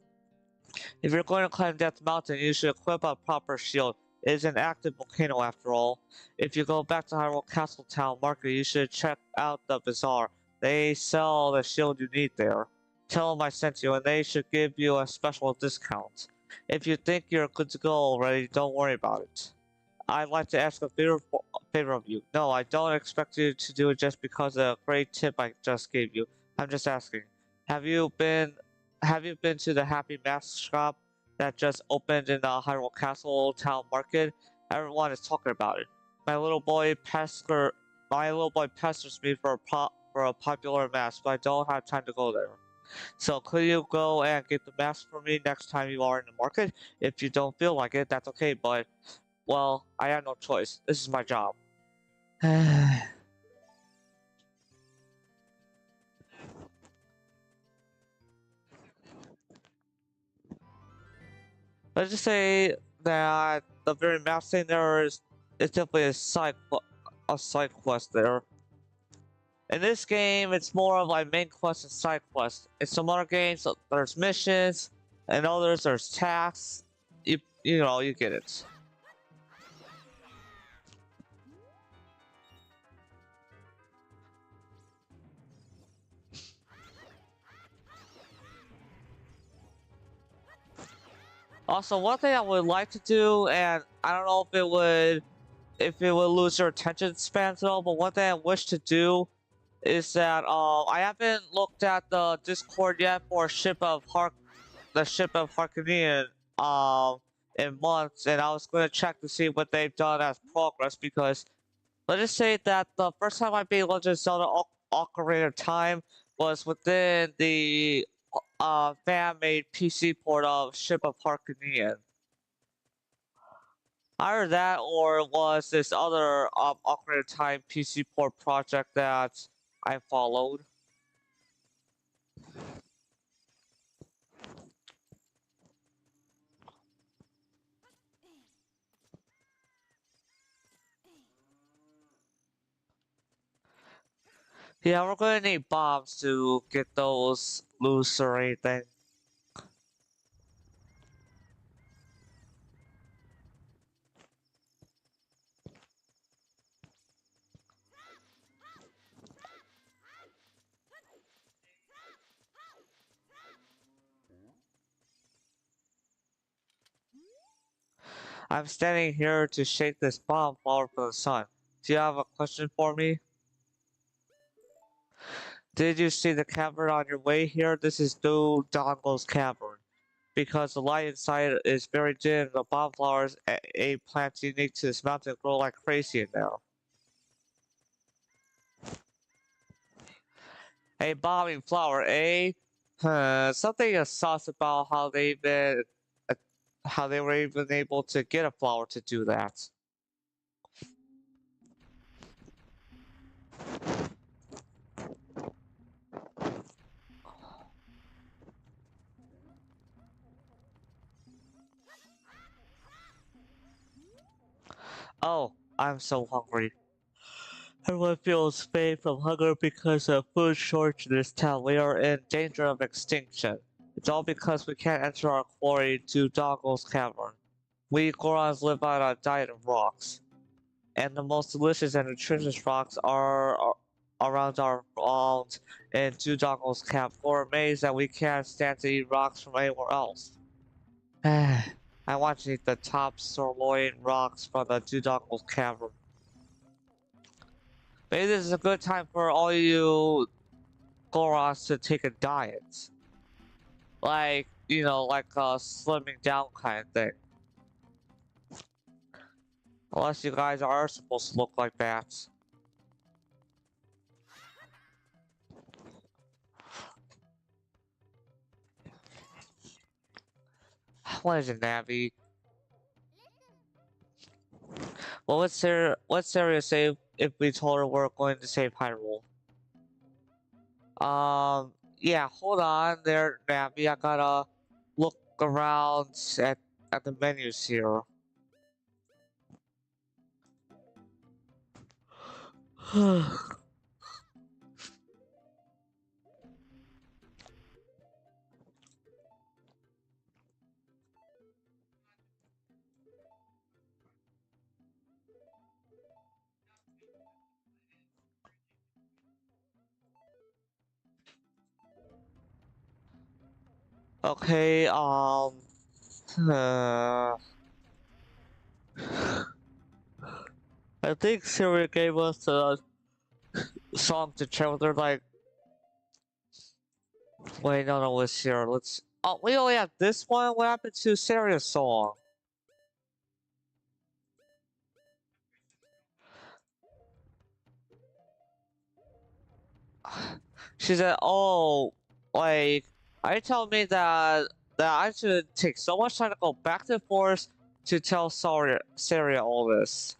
if you're going to climb Death Mountain, you should equip a proper shield. It is an active volcano after all. If you go back to Hyrule Castle Town Market, you should check out the bazaar. They sell the shield you need there. Tell them I sent you and they should give you a special discount. If you think you're good to go already, don't worry about it. I'd like to ask a favor of you. No, I don't expect you to do it just because of the great tip I just gave you. I'm just asking. Have you been to the Happy Mask shop that just opened in the Hyrule Castle Town Market? Everyone is talking about it. My little boy pesters me for a popular mask, but I don't have time to go there. So could you go and get the mask for me next time you are in the market? If you don't feel like it, that's okay, but well, I have no choice. This is my job. Let's just say that the very map thing there is definitely a side quest there. In this game, it's more of like main quest and side quest. In some other games, there's missions, and others there's tasks. You know, you get it. Also, one thing I would like to do, and I don't know if it would lose your attention spans at all, but one thing I wish to do is that I haven't looked at the Discord yet for the ship of Harkonian in months, and I was gonna check to see what they've done as progress because let's just say that the first time I beat Legend of Zelda Ocarina of Time was within the fan-made PC port of Ship of Harkonian. Either that or it was this other Ocarina of Time PC port project that I followed. Yeah, we're gonna need bombs to get those loose or anything. I'm standing here to shake this bomb flower for the sun. Do you have a question for me? Did you see the cavern on your way here? This is Do Dongle's cavern. Because the light inside is very dim, the bomb flowers, a plant unique to this mountain, grow like crazy in there. A bombing flower, eh? Something is sus about how they were even able to get a flower to do that. Oh, I'm so hungry. Everyone feels pain from hunger because of food shortage in this town. We are in danger of extinction. It's all because we can't enter our quarry to Doggle's cavern. We Gorons live on a diet of rocks. And the most delicious and nutritious rocks are around our ground in Doggle's cavern. We're amazed that we can't stand to eat rocks from anywhere else. I want to eat the top sirloin rocks from the Doggle's cavern. Maybe this is a good time for all you Gorons to take a diet. Like, you know, like a slimming down kind of thing. Unless you guys are supposed to look like that. What is it, Navi? Well, what's Sarah say if we told her we're going to save Hyrule. Yeah, hold on there, Navi. I gotta look around at the menus here. Okay, uh, I think Siri gave us a song to check with her, like, wait, no, it's here. Let's, oh, we only have this one? What happened to Siri's song? She said, oh, like, are you telling me that I should take so much time to go back to the forest to tell Siri all this?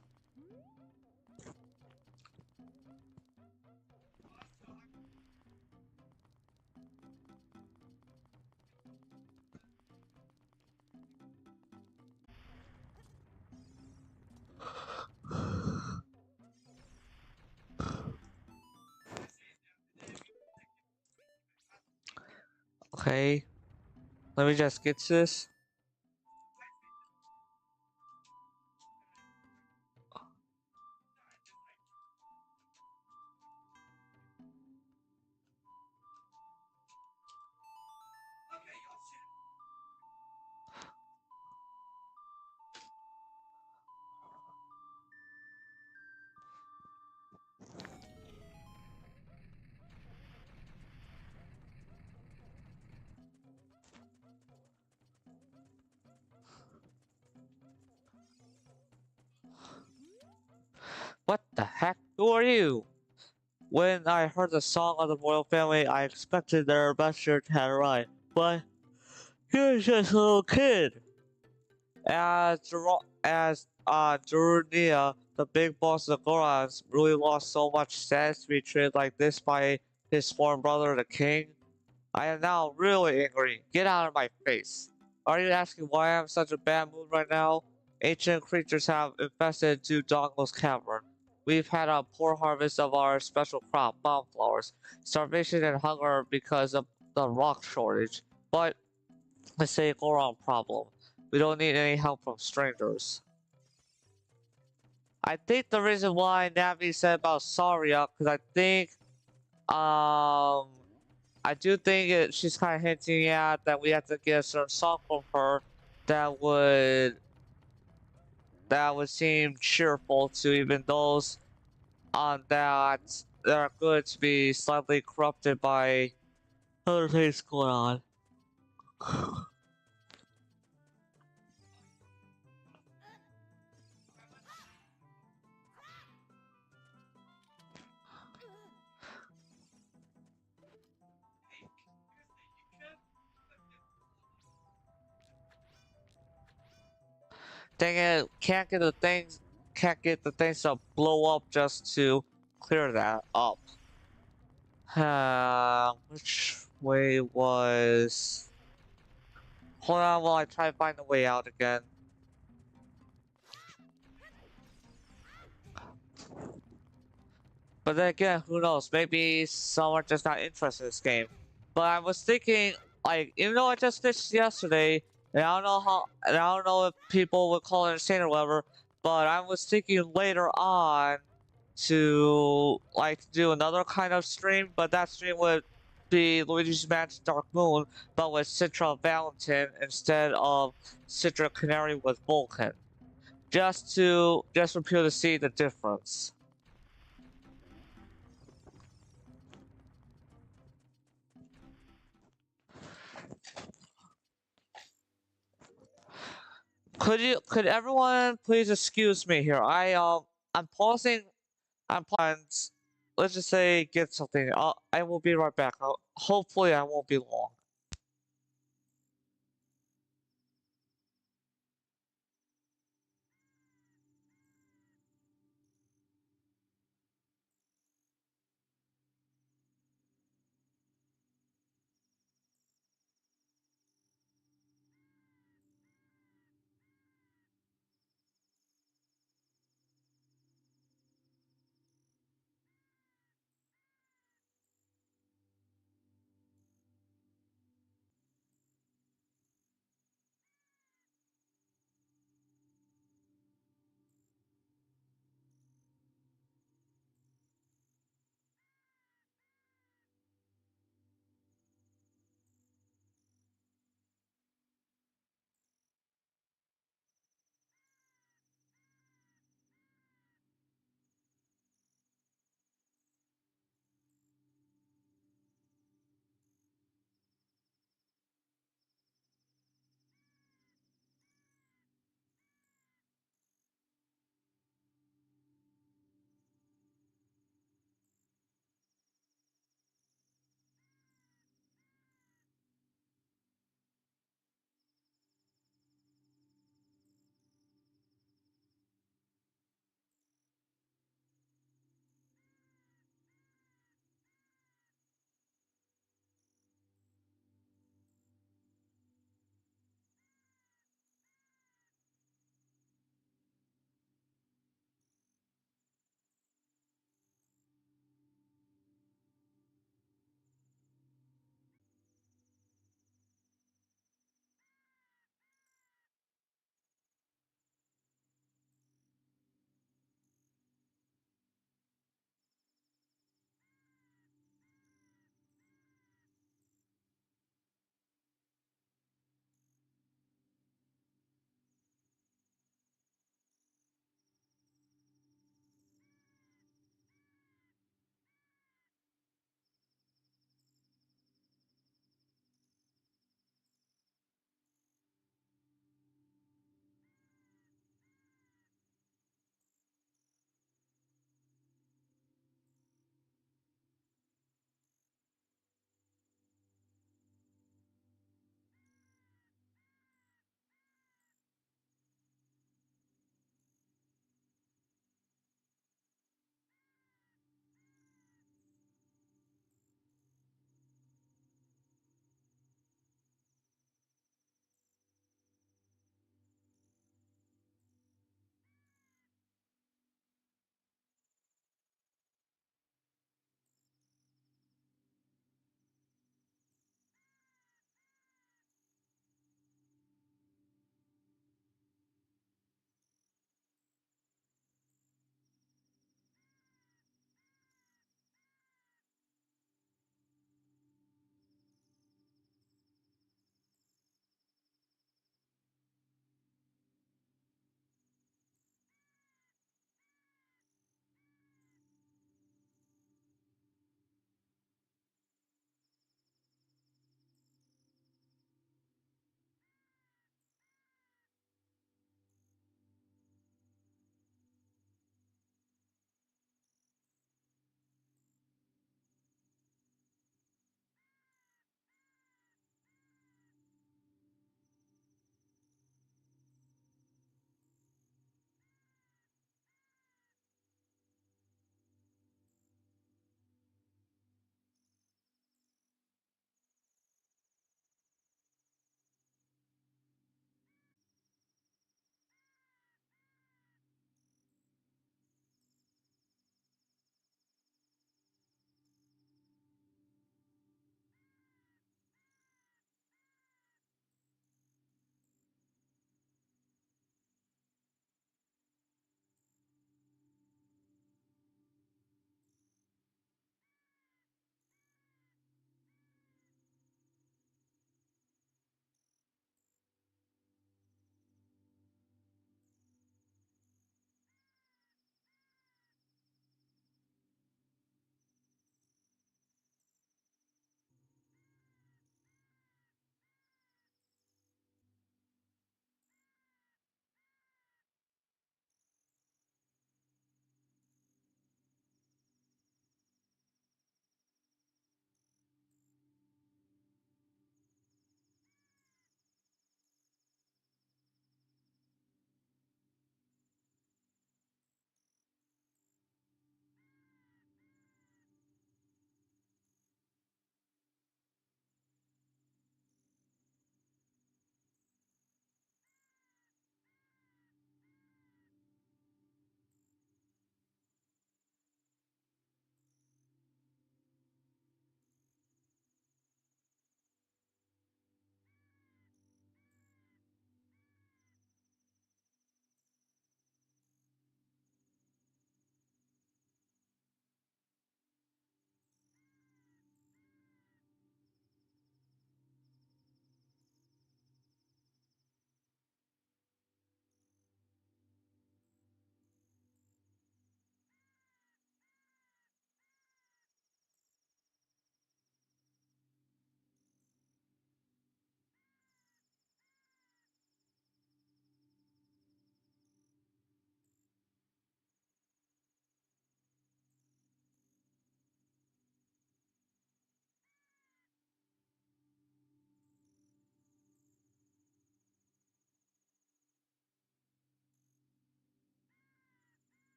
Okay, let me just get to this. What the heck? Who are you? When I heard the song of the royal family, I expected their messenger to have arrived, but you're just a little kid. As Jurunia, the big boss of the Gorons, really lost so much sense to be treated like this by his sworn brother, the king. I am now really angry. Get out of my face. Are you asking why I'm in such a bad mood right now? Ancient creatures have infested Dodongo's cavern. We've had a poor harvest of our special crop, flowers, starvation and hunger because of the rock shortage. But it's a Goron problem. We don't need any help from strangers. I think the reason why Navi said about Saria, because I do think she's kind of hinting at that we have to get a certain song from her that would that would seem cheerful to even those on that are good to be slightly corrupted by other things going on. Dang it, can't get the things to blow up just to clear that up. Which way was... Hold on while I try to find the way out again. But then again, who knows? Maybe someone just not interested in this game. But I was thinking, like, even though I just finished yesterday, and I don't know if people would call it insane or whatever, but I was thinking later on to, like, do another kind of stream, but that stream would be Luigi's Mansion Dark Moon, but with Citra Valentin instead of Citra Canary with Vulcan. Just for people to see the difference. Could everyone please excuse me here? I'm pausing. I'm pausing. Let's just say get something. I will be right back. Hopefully I won't be long.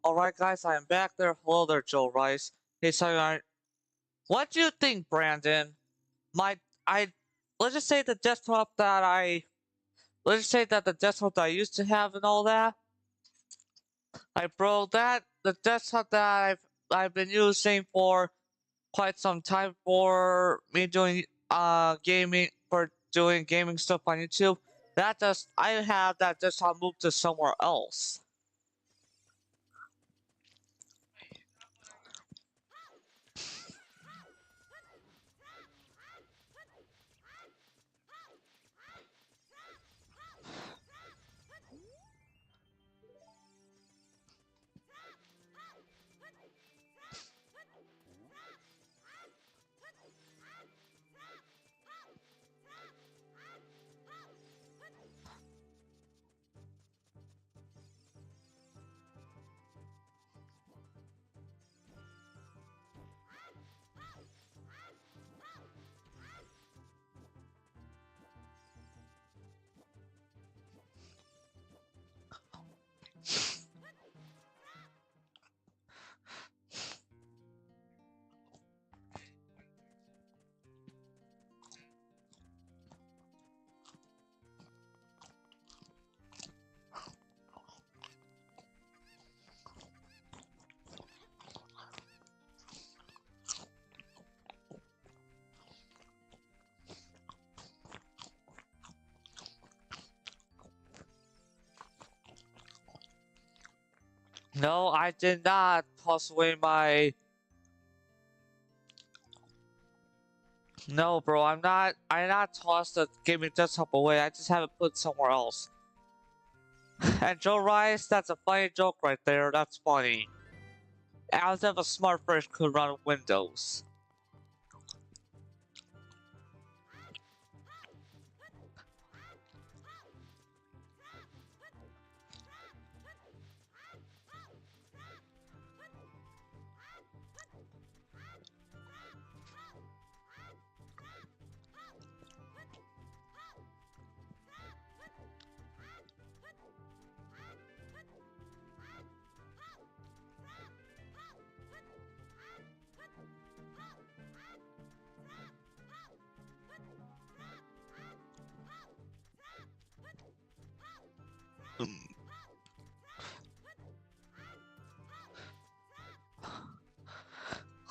Alright guys, I am back there. Hello there, Joe Rice. Hey, sorry, what do you think, Brandon? I let's just say the desktop that let's just say that the desktop that I used to have and all that, I broke that. The desktop that I've been using for quite some time for me doing gaming, for doing gaming stuff on YouTube. I have that desktop moved to somewhere else. No, I did not toss away my. No, bro, I not tossed the gaming desktop away. I just have it put somewhere else. And Joe Rice, that's a funny joke right there. That's funny. As if a smart fridge could run Windows.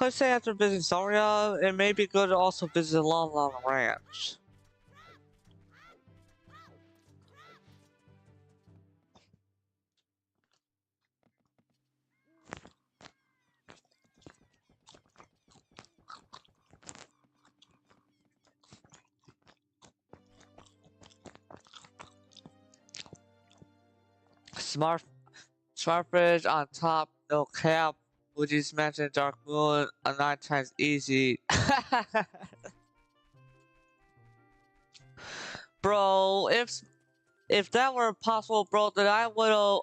Let's say after visiting Zarya, it may be good to also visit Lon Lon Ranch. Smart fridge on top, no cap. Fuji's Mansion, Dark Moon, a 9 times easy. Bro, if that were possible, bro, then I would've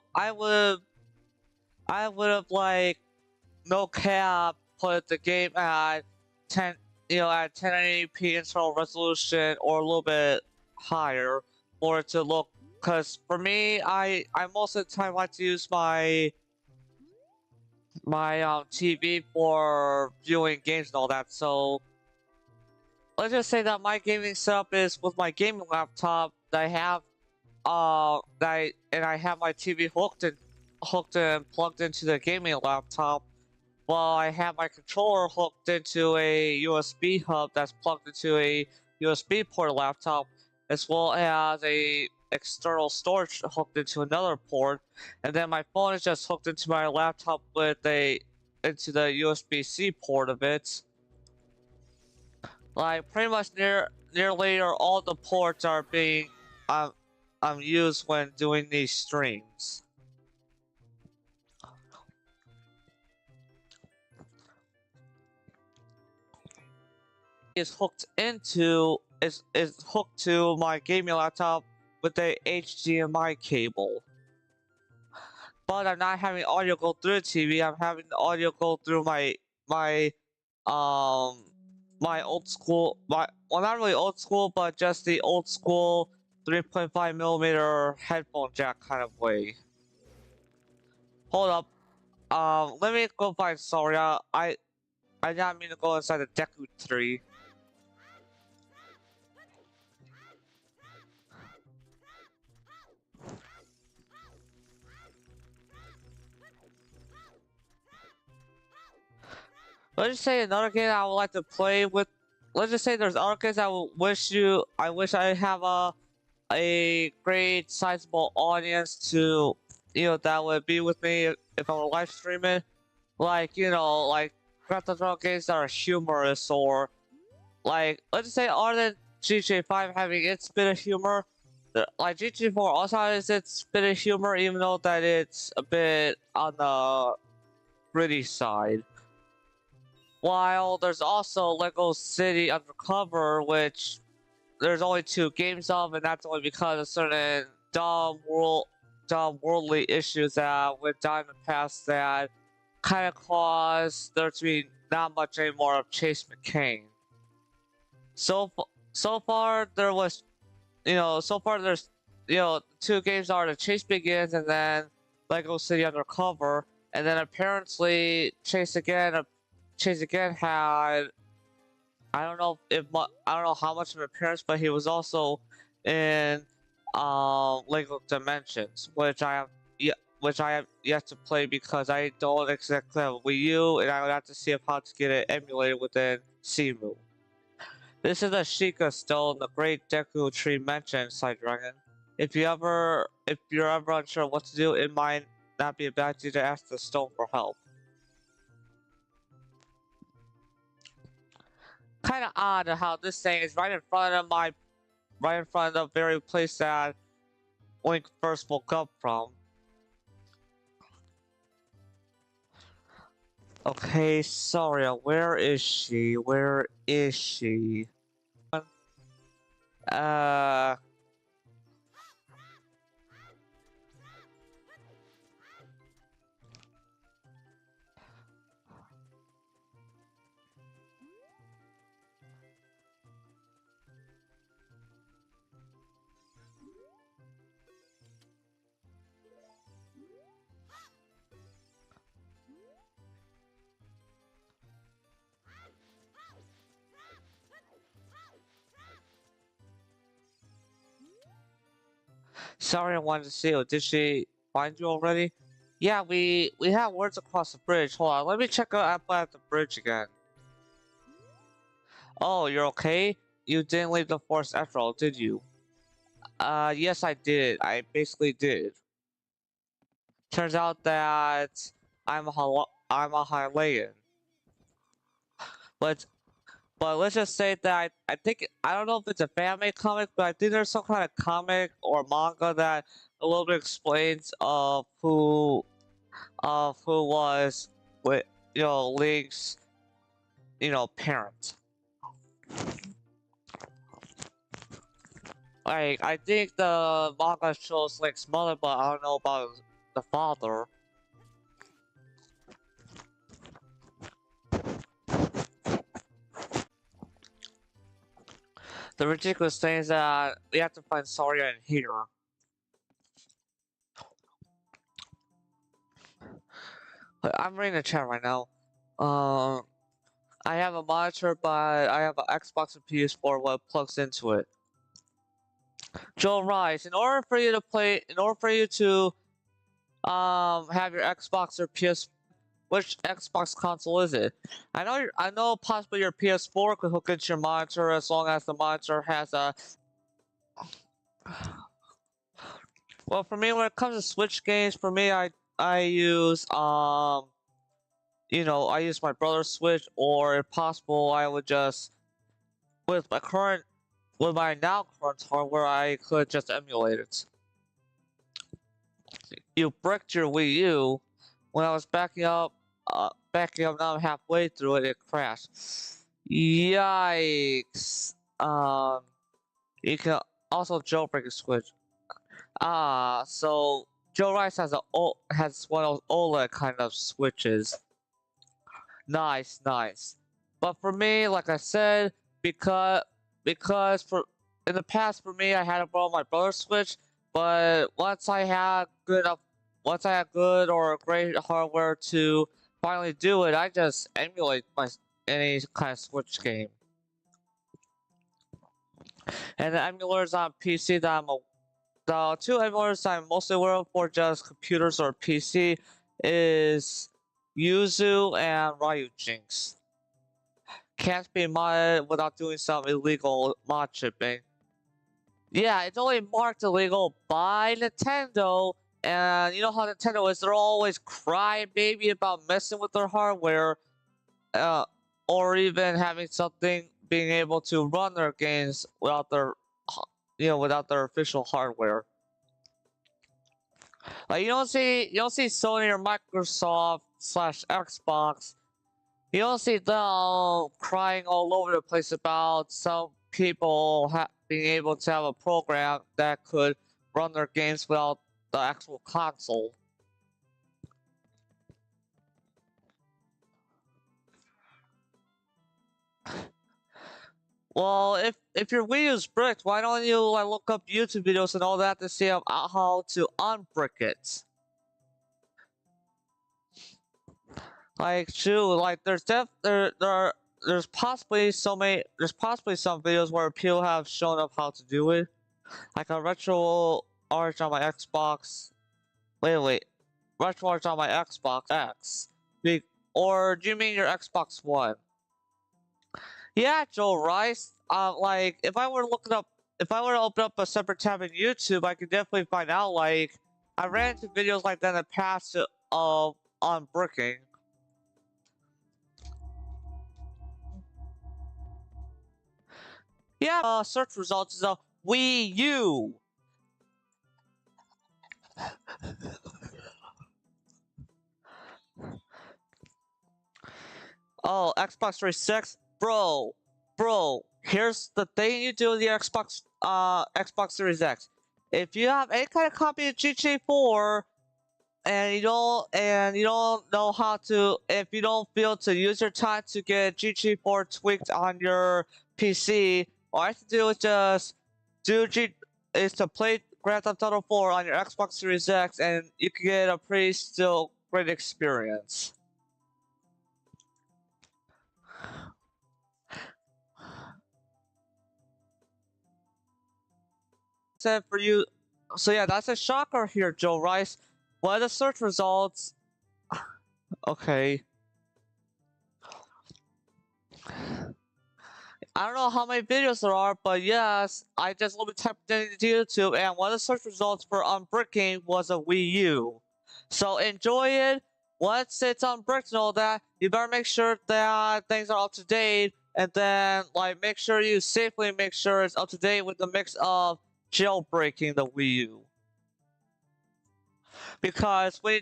like no cap put the game at 10, at 1080p internal resolution or a little bit higher for it to look. Cause for me, I most of the time like to use my TV for viewing games and all that. So let's just say that my gaming setup is with my gaming laptop that I have, and I have my TV hooked and plugged into the gaming laptop, while I have my controller hooked into a USB hub that's plugged into a USB port laptop, as well as a external storage hooked into another port, and then my phone is just hooked into my laptop into the USB-C port of it. Like pretty much nearly all the ports are being used when doing these streams. Is hooked to my gaming laptop with a HDMI cable. But I'm not having audio go through the TV. I'm having the audio go through my old school, well, not really old school, but just the old school 3.5mm headphone jack kind of way. Hold up. let me go find Soria. I not mean to go inside the Deku tree. Let's just say another game I would like to play with. Let's just say there's other games I wish I have a great sizable audience to, that would be with me if I were live streaming. Like, like Grand Theft Auto games that are humorous, or like, let's just say other than GTA 5 having its bit of humor, like GTA 4 also has its bit of humor, even though that it's a bit on the gritty side. While there's also Lego City Undercover, which there's only 2 games of, and that's only because of certain dumb worldly issues that went down in the past that kind of caused there to be not much anymore of Chase McCain. So far there was, so far there's, 2 games are The Chase Begins and then Lego City Undercover, and then apparently Chase Again had, I don't know how much of an appearance, but he was also in Lego Dimensions, which I have yet to play because I don't exactly have a Wii U, and I would have to see how to get it emulated within Cemu. This is a Sheikah stone, the Great Deku Tree mentioned, Side Dragon. If you're ever unsure what to do, it might not be a bad idea to ask the stone for help. Kind of odd how this thing is right in front of the very place that Link first woke up from. Okay, Soria, where is she? Where is she? Sorry, I wanted to see you. Did she find you already? Yeah, we have words across the bridge. Hold on, let me check out at the bridge again. Oh, you're okay? You didn't leave the forest after all, did you? Yes, I did. I basically did. Turns out that I'm a Hylian. But let's just say that I think, I don't know if it's a fan-made comic, but I think there's some kind of comic or manga that a little bit explains who was with, Link's, parent. Like, I think the manga shows Link's mother, but I don't know about the father. The ridiculous thing is that we have to find Soria in here. I'm reading the chat right now. I have a monitor, but I have an Xbox and PS4 what plugs into it. Joe Rice, in order for you to have your Xbox or PS, which Xbox console is it? I know possibly your PS4 could hook into your monitor as long as the monitor has a. Well, for me, when it comes to Switch games, for me, I use I use my brother's Switch, or if possible, I would just with my now current hardware, I could just emulate it. You bricked your Wii U. When I was backing up now I'm halfway through it, it crashed. Yikes. You can also jailbreak a Switch. So Joe Rice has one of those OLED kind of switches. Nice. But for me, like I said, because in the past for me, I had to borrow my brother's Switch, but once I had good enough once I have good or great hardware to finally do it, I just emulate any kind of Switch game. And the emulators on PC that the two emulators I'm mostly aware of for just computers or PC is Yuzu and Ryujinx. Can't be modded without doing some illegal mod shipping. Yeah, it's only marked illegal by Nintendo, and you know how Nintendo is, they're always crying baby about messing with their hardware, or even having something being able to run their games without their, without their official hardware. Like you don't see Sony or Microsoft / Xbox. You don't see them crying all over the place about some people being able to have a program that could run their games without the actual console. Well, if your Wii U's bricked, why don't you like look up YouTube videos and all that to see how to unbrick it? Like, shoot, like there's possibly some videos where people have shown up how to do it. Like a retro art on my Xbox. Wait. Retro art on my Xbox X. Or do you mean your Xbox One? Yeah, Joe Rice. Like if I were to open up a separate tab in YouTube, I could definitely find out. Like I ran into videos like that in the past on bricking. Yeah, search results is a Wii U. Oh, Xbox 360, bro. Here's the thing you do with the Xbox Series X. If you have any kind of copy of GTA 4 and you don't know how to, if you don't feel to use your time to get GTA 4 tweaked on your PC, all you have to do is just to play Grand Theft Auto 4 on your Xbox Series X, and you can get a pretty still great experience. Said for you, so yeah, that's a shocker here, Joe Rice. What are the search results? Okay. I don't know how many videos there are, but yes, I just typed into YouTube, and one of the search results for unbricking was a Wii U. So enjoy it. Once it's unbricked and all that, you better make sure that things are up to date, and then like make sure it's up to date with the mix of jailbreaking the Wii U. Because when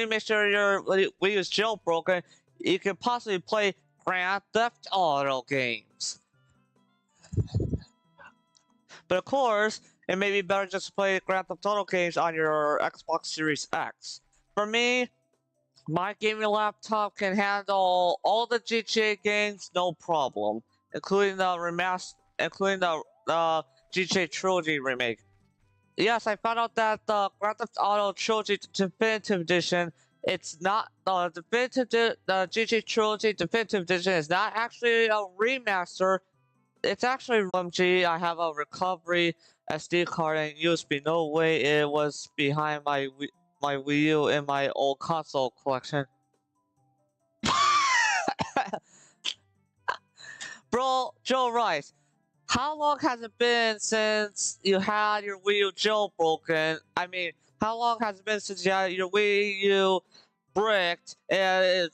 you make sure your Wii U is jailbroken, you can possibly play Grand Theft Auto games. But of course, it may be better just to play Grand Theft Auto games on your Xbox Series X. For me, my gaming laptop can handle all the GTA games, no problem, including the GTA Trilogy remake. Yes, I found out that the Grand Theft Auto Trilogy Definitive Edition, it's not the GTA Trilogy Definitive Edition is not actually a remaster. It's actually OMG. I have a recovery SD card and USB. No way it was behind my Wii U in my old console collection. Bro, Joe Rice, how long has it been since you had your Wii U jailbroken? I mean, how long has it been since you had your Wii U bricked and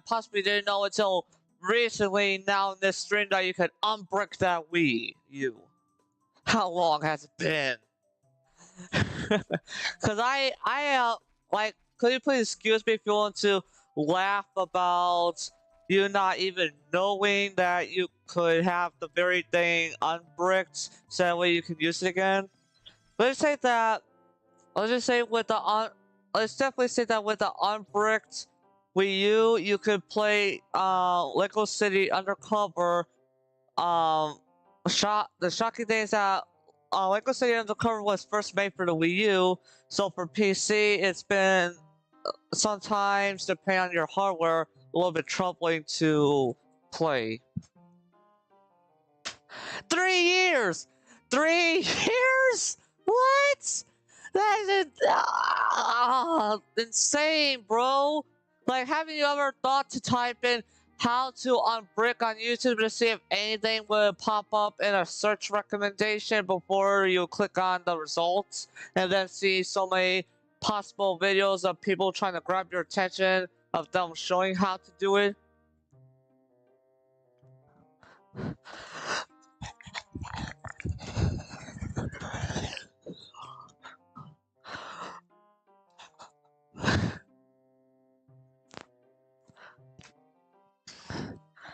possibly didn't know until recently now in this stream that you could unbrick that Wii U? How long has it been? Cause like, could you please excuse me if you want to laugh about you not even knowing that you could have the very thing unbricked so that way you can use it again? Let's definitely say with the unbricked Wii U, you could play Lego City Undercover. The shocking thing is that Like I said, the cover was first made for the Wii U, so for PC, it's been sometimes, depending on your hardware, a little bit troubling to play. 3 years! 3 years? What? That is insane, bro. Like, haven't you ever thought to type in how to unbrick on YouTube to see if anything would pop up in a search recommendation before you click on the results, and then see so many possible videos of people trying to grab your attention of them showing how to do it?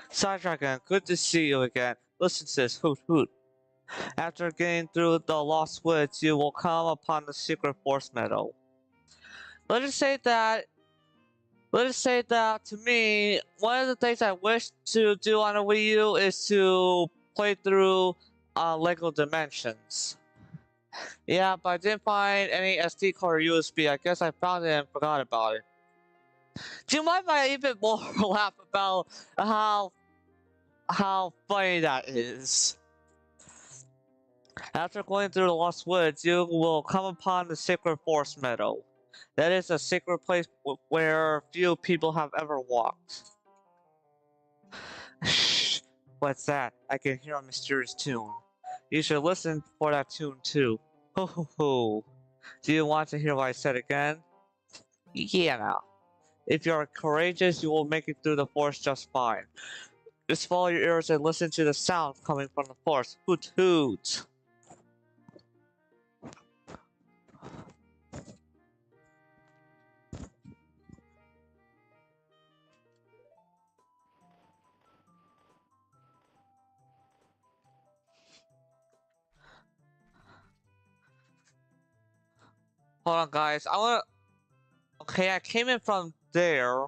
Side Dragon, good to see you again. Listen to this, hoot hoot. After getting through the Lost Woods, you will come upon the secret forest meadow. Let us say that to me, one of the things I wish to do on a Wii U is to play through Lego Dimensions. Yeah, but I didn't find any SD card or USB. I guess I found it and forgot about it. Do you mind if I even more laugh about how funny that is? After going through the Lost Woods, you will come upon the Sacred Forest Meadow. That is a sacred place where few people have ever walked. Shh, what's that? I can hear a mysterious tune. You should listen for that tune too. Ho ho ho. Do you want to hear what I said again? Yeah, now. If you are courageous, you will make it through the forest just fine. Just follow your ears and listen to the sound coming from the forest. Hoot hoot. Hold on, guys. Okay, I came in from there.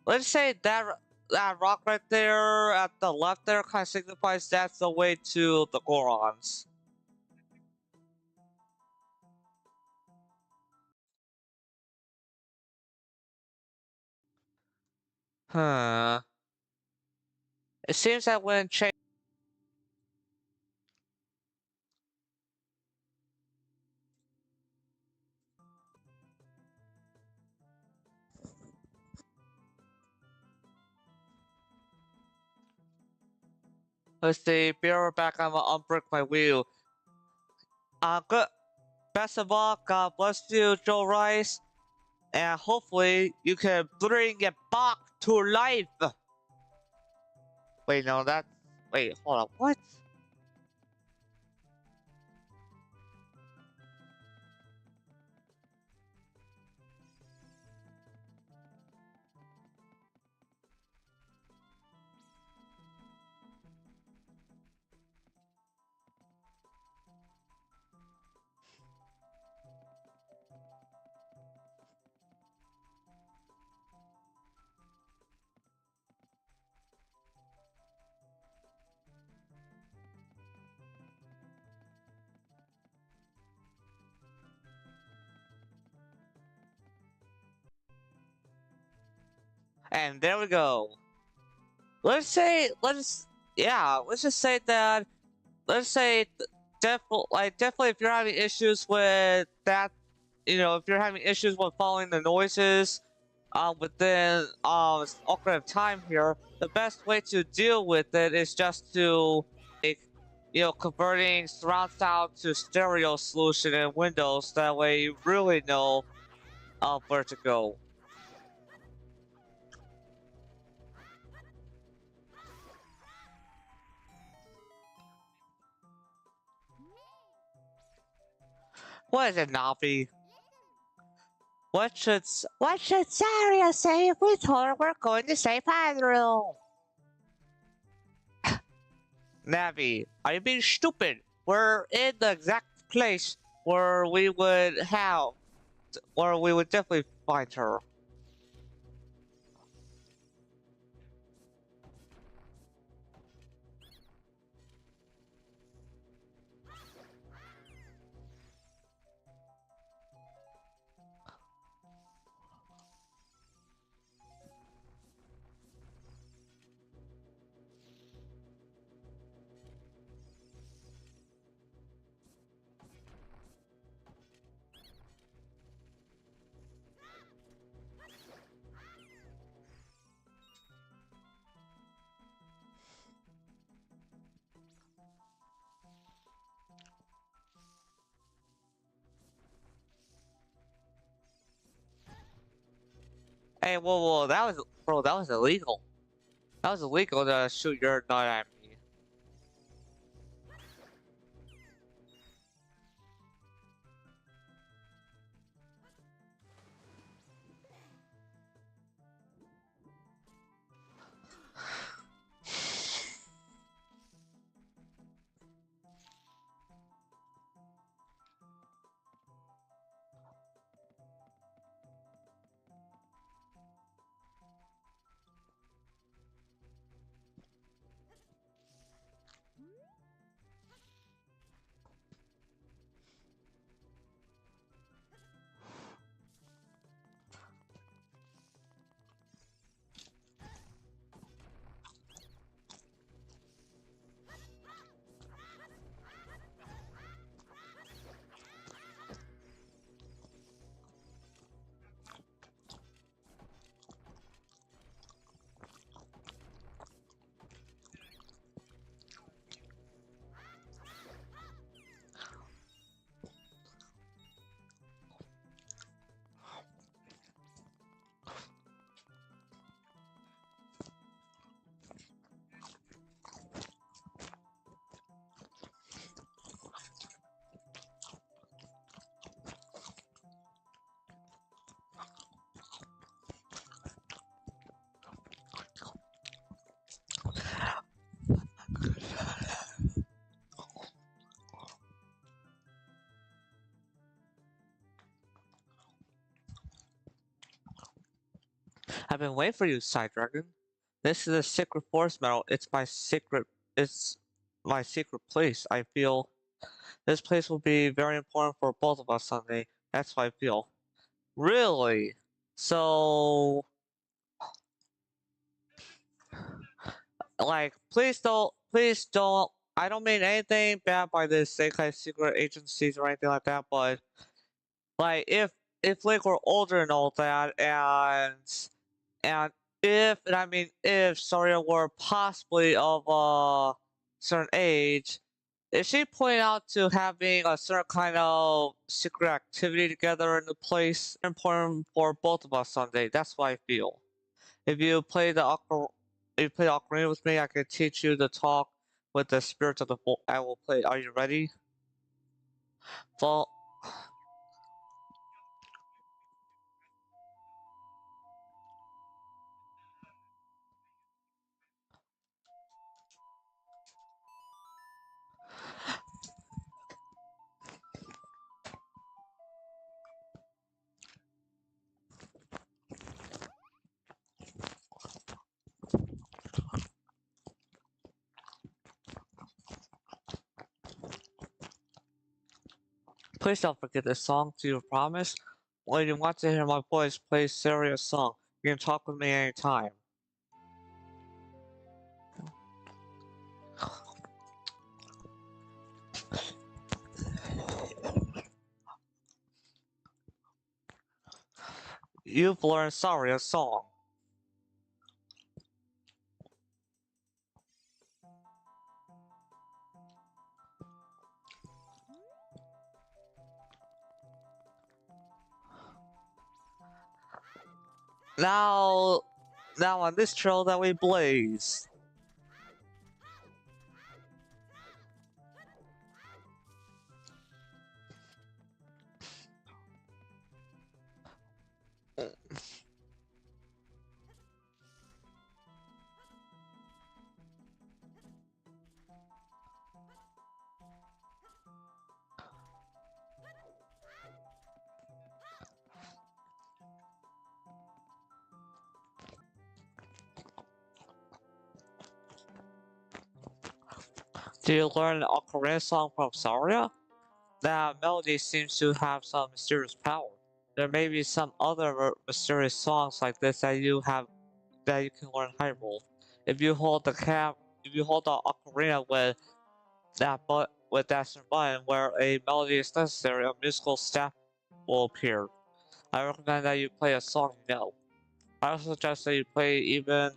Let's say that rock right there at the left there kind of signifies that's the way to the Gorons. Huh. It seems that when change. Let's see. Be right back. I'm gonna unbrick my wheel. Good. Best of all, God bless you, Joe Rice, and hopefully you can bring it back to life. Wait, no, that's. Wait, hold on. What? And there we go. Let's just say that, definitely if you're having issues with that, if you're having issues with following the noises, within, Ocarina of Time here, the best way to deal with it is just to, like, converting surround sound to stereo solution in Windows, that way you really know, where to go. What is it, Navi? What should Saria say if we told her we're going to Safe Room? Navi, are you being stupid? We're in the exact place where we would definitely find her. Hey, whoa, that was, bro, that was illegal. That was illegal to shoot your nut at me. I've been waiting for you, Side Dragon. This is a secret force medal. It's my secret place. I feel this place will be very important for both of us someday. That's what I feel. Really? So, like, please don't. I don't mean anything bad by this secret agencies or anything like that, but like, if Link were older and all that, and if Saria were possibly of a certain age, is she pointing out to having a certain kind of secret activity together in the place important for both of us someday? That's what I feel. If you play Ocarina with me, I can teach you to talk with the spirits of the I will play. Are you ready? Well, please don't forget this song. Do you promise? When you want to hear my voice play serious song, you can talk with me anytime. You've learned Saria's song. Now, now on this trail that we blaze. Do you learn an Ocarina song from Saria? That melody seems to have some mysterious power. There may be some other mysterious songs like this that you can learn Hyrule. If you hold if you hold the ocarina with that certain button where a melody is necessary, a musical staff will appear. I recommend that you play a song you know. I also suggest that you play even.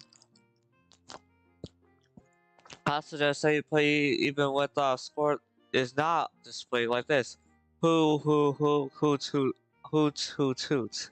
I suggest that you play even with the score is not displayed like this. Hoot hoot hoot hoot hoot hoot hoot hoot.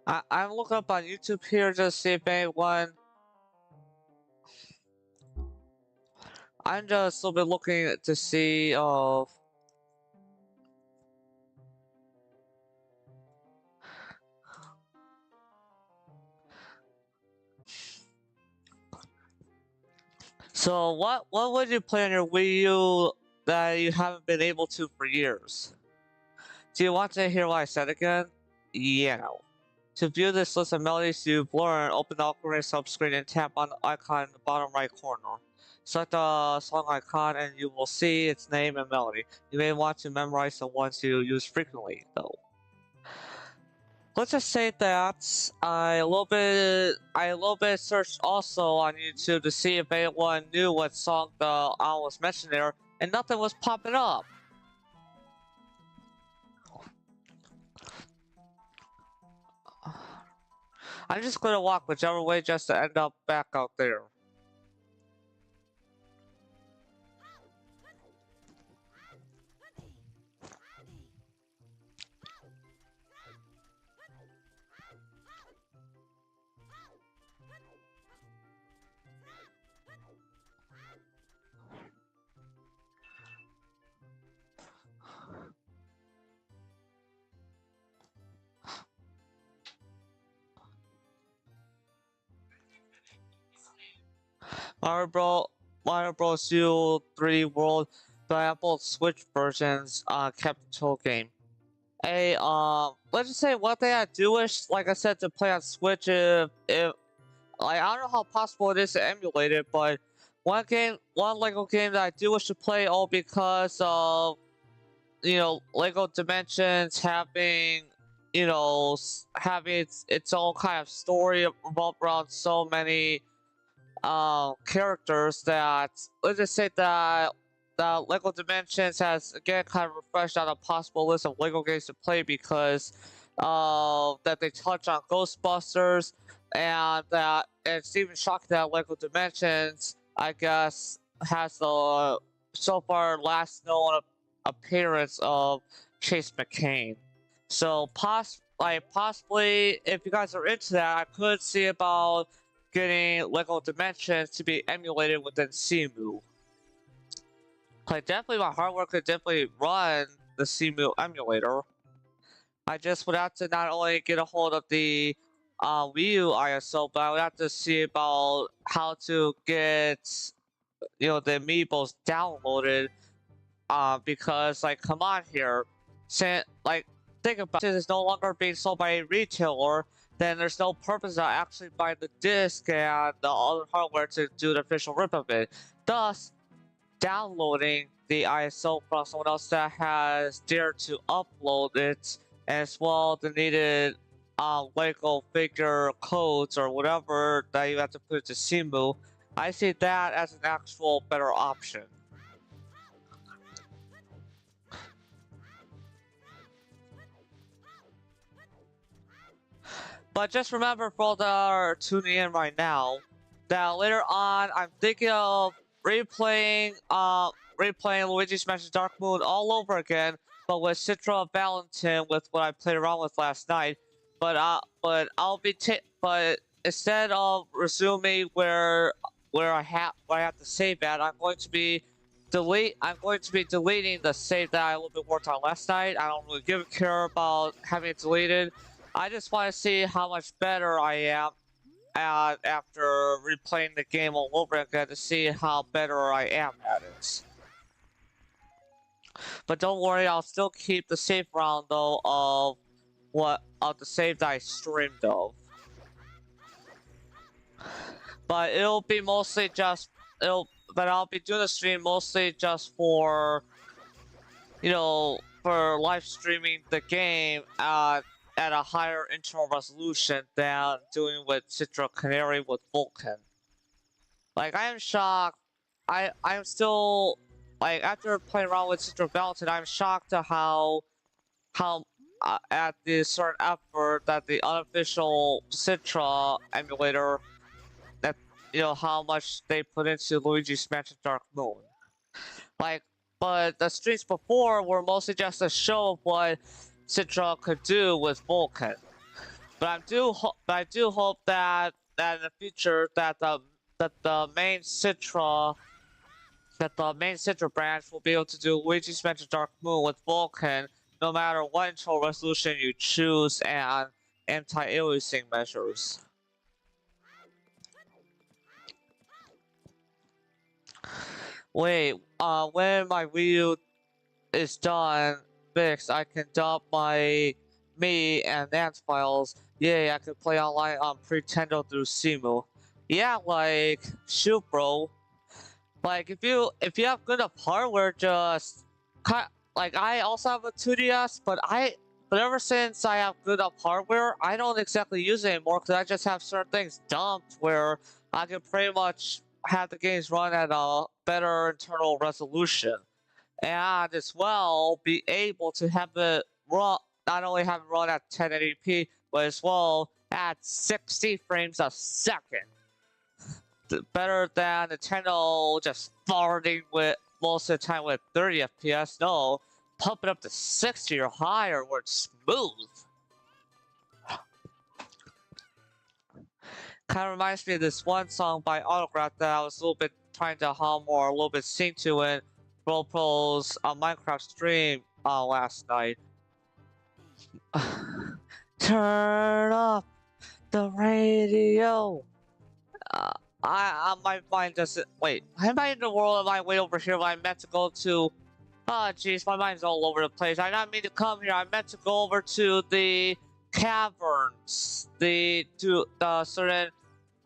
I'm looking up on YouTube here just to see if anyone. I'm just a little bit looking to see of. So what would you play on your Wii U that you haven't been able to for years? Do you want to hear what I said again? Yeah. To view this list of melodies you've learned, open the Ocarina subscreen and tap on the icon in the bottom right corner. Select the song icon and you will see its name and melody. You may want to memorize the ones you use frequently, though. Let's just say that I a little bit searched also on YouTube to see if anyone knew what song the owl was mentioned there, and nothing was popping up. I'm just gonna walk whichever way just to end up back out there. Mario Bros. U 3D World, the Apple Switch versions kept the total game. Let's just say one thing I do wish, like I said, to play on Switch if like I don't know how possible it is to emulate it, but one Lego game that I do wish to play, all because of Lego Dimensions having having its own kind of story revolved around so many characters that let's just say that Lego Dimensions has again kind of refreshed out a possible list of Lego games to play because that they touch on Ghostbusters and that it's even shocking that Lego Dimensions I guess has the so far last known appearance of Chase McCain. So possibly if you guys are into that, I could see about getting Lego Dimensions to be emulated within Cemu. Like definitely my hardware could definitely run the Cemu emulator. I just would have to not only get a hold of the Wii U ISO, but I would have to see about how to get the amiibos downloaded. Because like come on here, like think about it, it's no longer being sold by a retailer, then there's no purpose of actually buying the disc and the other hardware to do the official rip of it. Thus, downloading the ISO from someone else that has dared to upload it, as well the needed Lego figure codes or whatever that you have to put to Cemu, I see that as an actual better option. But just remember for all that are tuning in right now, that later on I'm thinking of replaying Luigi's Mansion Dark Moon all over again, but with Citra Valentin with what I played around with last night. But instead of resuming where I have to save at, I'm going to be deleting the save that I a little bit worked on last night. I don't really give a care about having it deleted. I just want to see how much better I am after replaying the game all over again to see how better I am at it. But don't worry, I'll still keep the save round though of the save that I streamed of. But it'll be mostly just but I'll be doing the stream mostly just for for live streaming the game at a higher internal resolution than doing with Citra Canary with Vulcan. Like I am shocked. I'm still like after playing around with Citra Valentin, I'm shocked at how at the certain effort that the unofficial Citra emulator that how much they put into Luigi's Mansion Dark Moon. Like, but the streams before were mostly just a show of what Citra could do with Vulcan. But I do hope that in the future that the main Citra branch will be able to do Luigi's Mansion Dark Moon with Vulcan, no matter what internal resolution you choose and anti-aliasing measures. Wait, when my Wii U is done fixed, I can dump my me and Nance files. Yay, I can play online on Pretendo through Simu. Yeah, like, shoot, bro. Like, if you have good enough hardware, just like I also have a 2DS, but ever since I have good enough hardware, I don't exactly use it anymore because I just have certain things dumped where I can pretty much have the games run at a better internal resolution, and as well be able to have it run, not only have it run at 1080p, but as well at 60 frames a second. Better than Nintendo just farting with most of the time with 30 FPS. No, pump it up to 60 or higher where it's smooth. Kind of reminds me of this one song by Autograph that I was a little bit trying to hum or a little bit sing to in Pro's Minecraft stream last night. Turn up the radio. My mind doesn't. Wait, am I in the world? Am I way over here? I meant to go to. Oh, jeez, my mind's all over the place. I didn't mean to come here. I meant to go over to the caverns. The certain.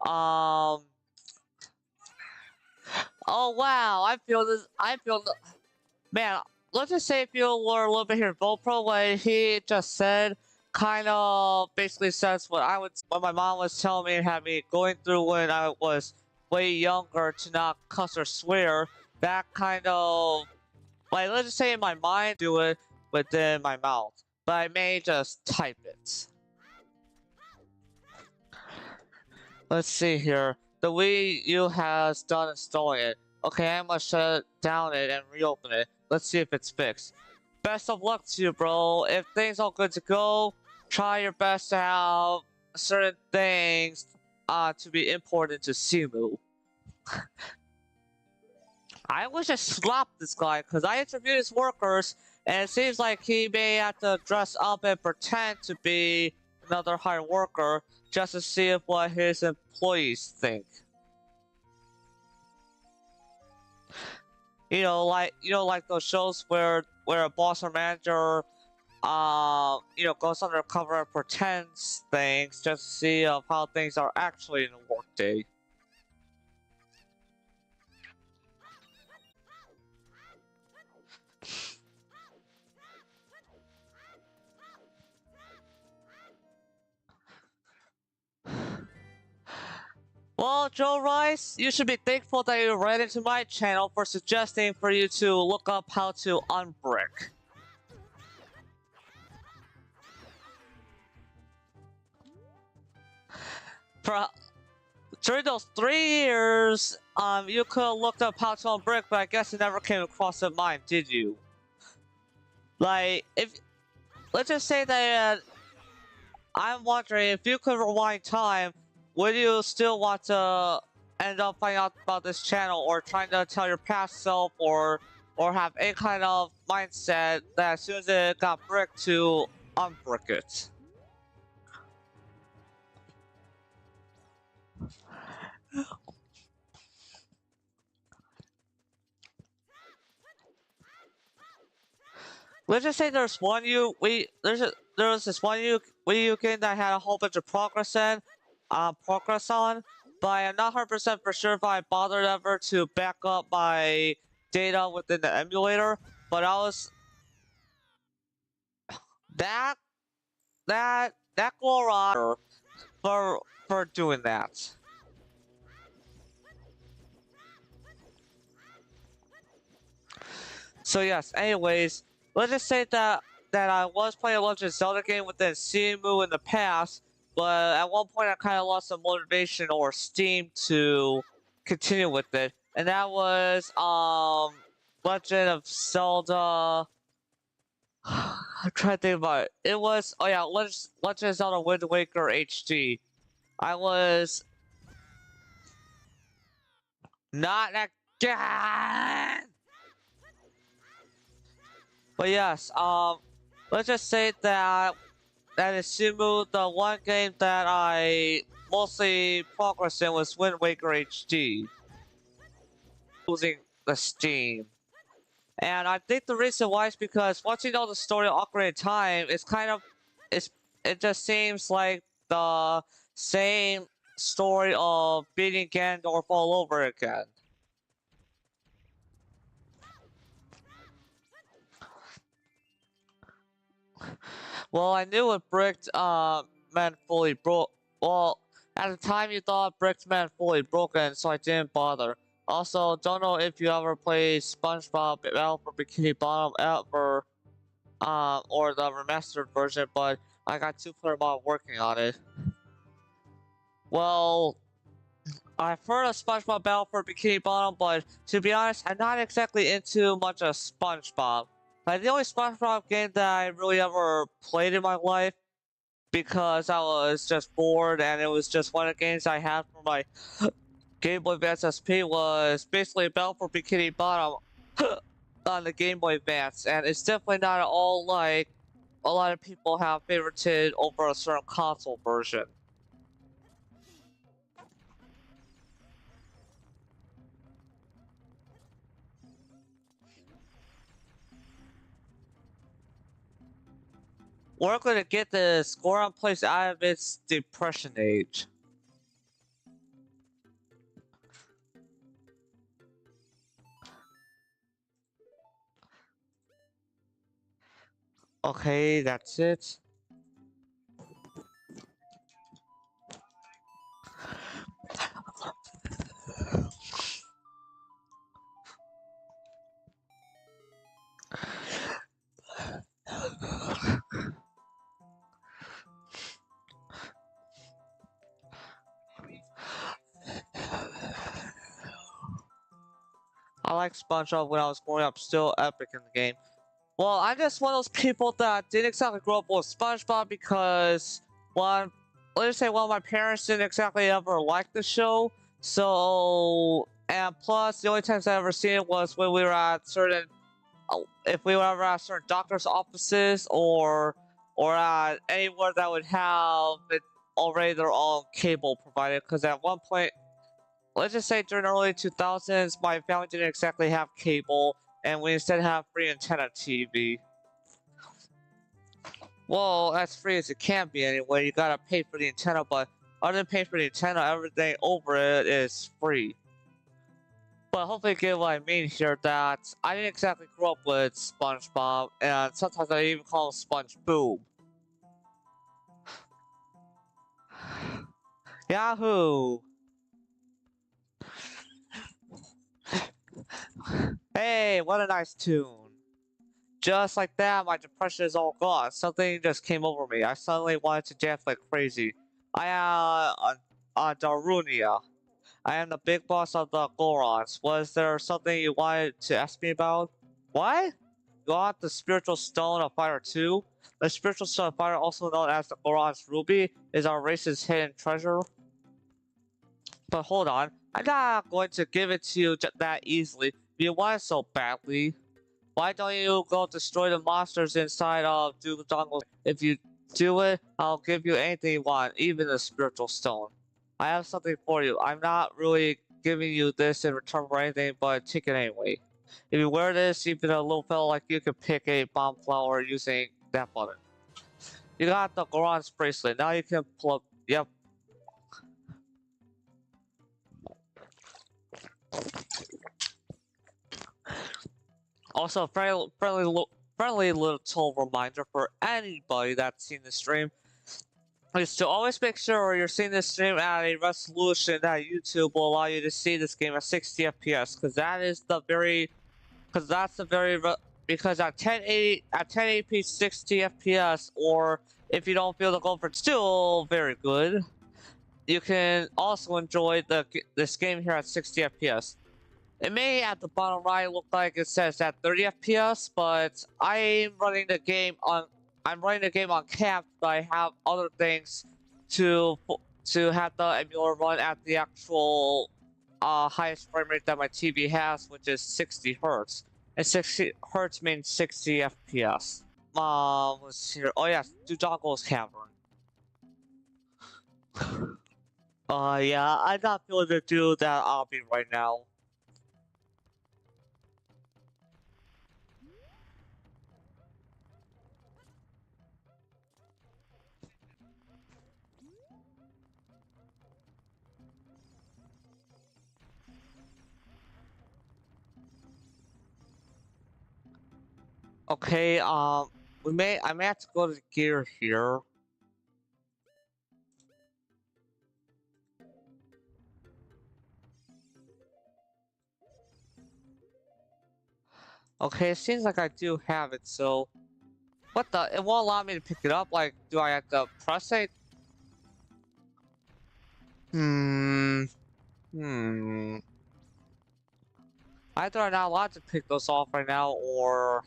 Oh wow, I feel this. Man, let's just say if you were a little bit here, Volpro, what he just said kind of basically says what my mom was telling me and had me going through when I was way younger to not cuss or swear. That kind of, like, let's just say in my mind, do it within my mouth, but I may just type it. Let's see here. The Wii U has done installing it. Okay, I must shut down it and reopen it. Let's see if it's fixed. Best of luck to you, bro. If things are good to go, try your best to have certain things to be imported to Simu. I wish I slapped this guy because I interviewed his workers and it seems like he may have to dress up and pretend to be another hired worker just to see what his employees think. You know, like those shows where a boss or manager, goes undercover and pretends things just to see how things are actually in a workday. Well, Joe Rice, you should be thankful that you ran into my channel for suggesting for you to look up how to unbrick. During those 3 years, you could have looked up how to unbrick, but I guess it never came across your mind, did you? Like, let's just say that I'm wondering if you could rewind time, would you still want to end up finding out about this channel or trying to tell your past self or have any kind of mindset that as soon as it got bricked to unbrick it? Let's just say there's this one Wii U game that I had a whole bunch of progress on, but I'm not 100% for sure if I bothered ever to back up my data within the emulator. But I was that go around for doing that. So yes, anyways, let's just say that I was playing a Legend of Zelda game within Simu in the past, but at one point I kind of lost some motivation or steam to continue with it, and that was Legend of Zelda I'm trying to think about it. It was, oh yeah, Legend of Zelda Wind Waker HD. I was not again. But yes, let's just say that is Shimu, the one game that I mostly progressed in was Wind Waker HD. Using the Steam. And I think the reason why is because once you know the story of Ocarina of Time, it just seems like the same story of beating Ganondorf all over again. Well, I knew it bricked meant fully broke. Well, at the time you thought bricked meant fully broken, so I didn't bother. Also, don't know if you ever played SpongeBob Battle for Bikini Bottom ever, or the remastered version, but I got 2-player mod working on it. Well, I've heard of SpongeBob Battle for Bikini Bottom, but to be honest, I'm not exactly into much of SpongeBob. Like, the only SpongeBob game that I really ever played in my life, because I was just bored and it was just one of the games I had for my Game Boy Advance SP, was basically Battle for Bikini Bottom on the Game Boy Advance, and it's definitely not at all like a lot of people have favorited over a certain console version. We're gonna get the Goron place out of its depression age. Okay, that's it. I like SpongeBob when I was growing up, still epic in the game. Well, I'm just one of those people that didn't exactly grow up with SpongeBob because let's just say one of my parents didn't exactly ever like the show. So, and plus the only times I ever seen it was when we were at certain, if we were ever at certain doctor's offices or at anywhere that would have it already their own cable provided. Because at one point, let's just say during the early 2000s, my family didn't exactly have cable, and we instead have free antenna TV. Well, as free as it can be anyway. You gotta pay for the antenna, but other than paying for the antenna, everything over it is free. But hopefully you get what I mean here, that I didn't exactly grow up with SpongeBob, and sometimes I even call him SpongeBob. Yahoo! Hey, what a nice tune. Just like that, my depression is all gone. Something just came over me. I suddenly wanted to dance like crazy. I am Darunia. I am the big boss of the Gorons. Was there something you wanted to ask me about? What? You want the Spiritual Stone of Fire 2? The Spiritual Stone of Fire, also known as the Goron's Ruby, is our race's hidden treasure. But hold on, I'm not going to give it to you that easily if you want it so badly. Why don't you go destroy the monsters inside of Duke Jungle? If you do it, I'll give you anything you want, even the Spiritual Stone. I have something for you. I'm not really giving you this in return for anything, but take it anyway. If you wear this, even a little fellow like you can pick a bomb flower using that button. You got the Goron's bracelet. Now you can pull up. Yep. Also, friendly little reminder for anybody that's seen the stream is to always make sure you're seeing this stream at a resolution that YouTube will allow you to see this game at 60 FPS, because because at 1080p 60 FPS, or if you don't feel the go for it, still very good. You can also enjoy this game here at 60 FPS. It may at the bottom right look like it says at 30 FPS, but I'm running the game on capped, but I have other things to have the emulator run at the actual highest frame rate that my TV has, which is 60 hertz. And 60 hertz means 60 FPS. Let's see here. Oh yes, Dujango's Cavern. Yeah, I'm not feeling to do that obby right now. Okay, I may have to go to the gear here. Okay, it seems like I do have it, so... What the? It won't allow me to pick it up, like, do I have to press it? Hmm... Either I'm not allowed to pick those off right now, or...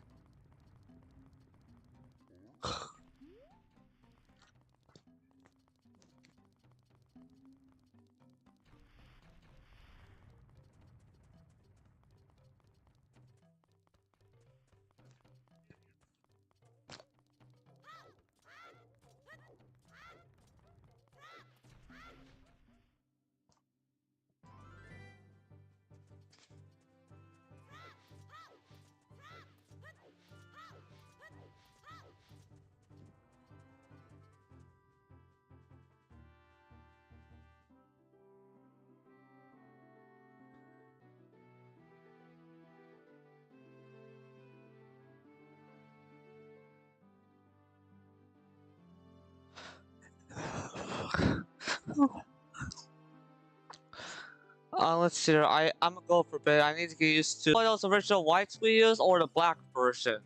let's see here. I'm gonna go for a bit. I need to get used to those original whites we use or the black version.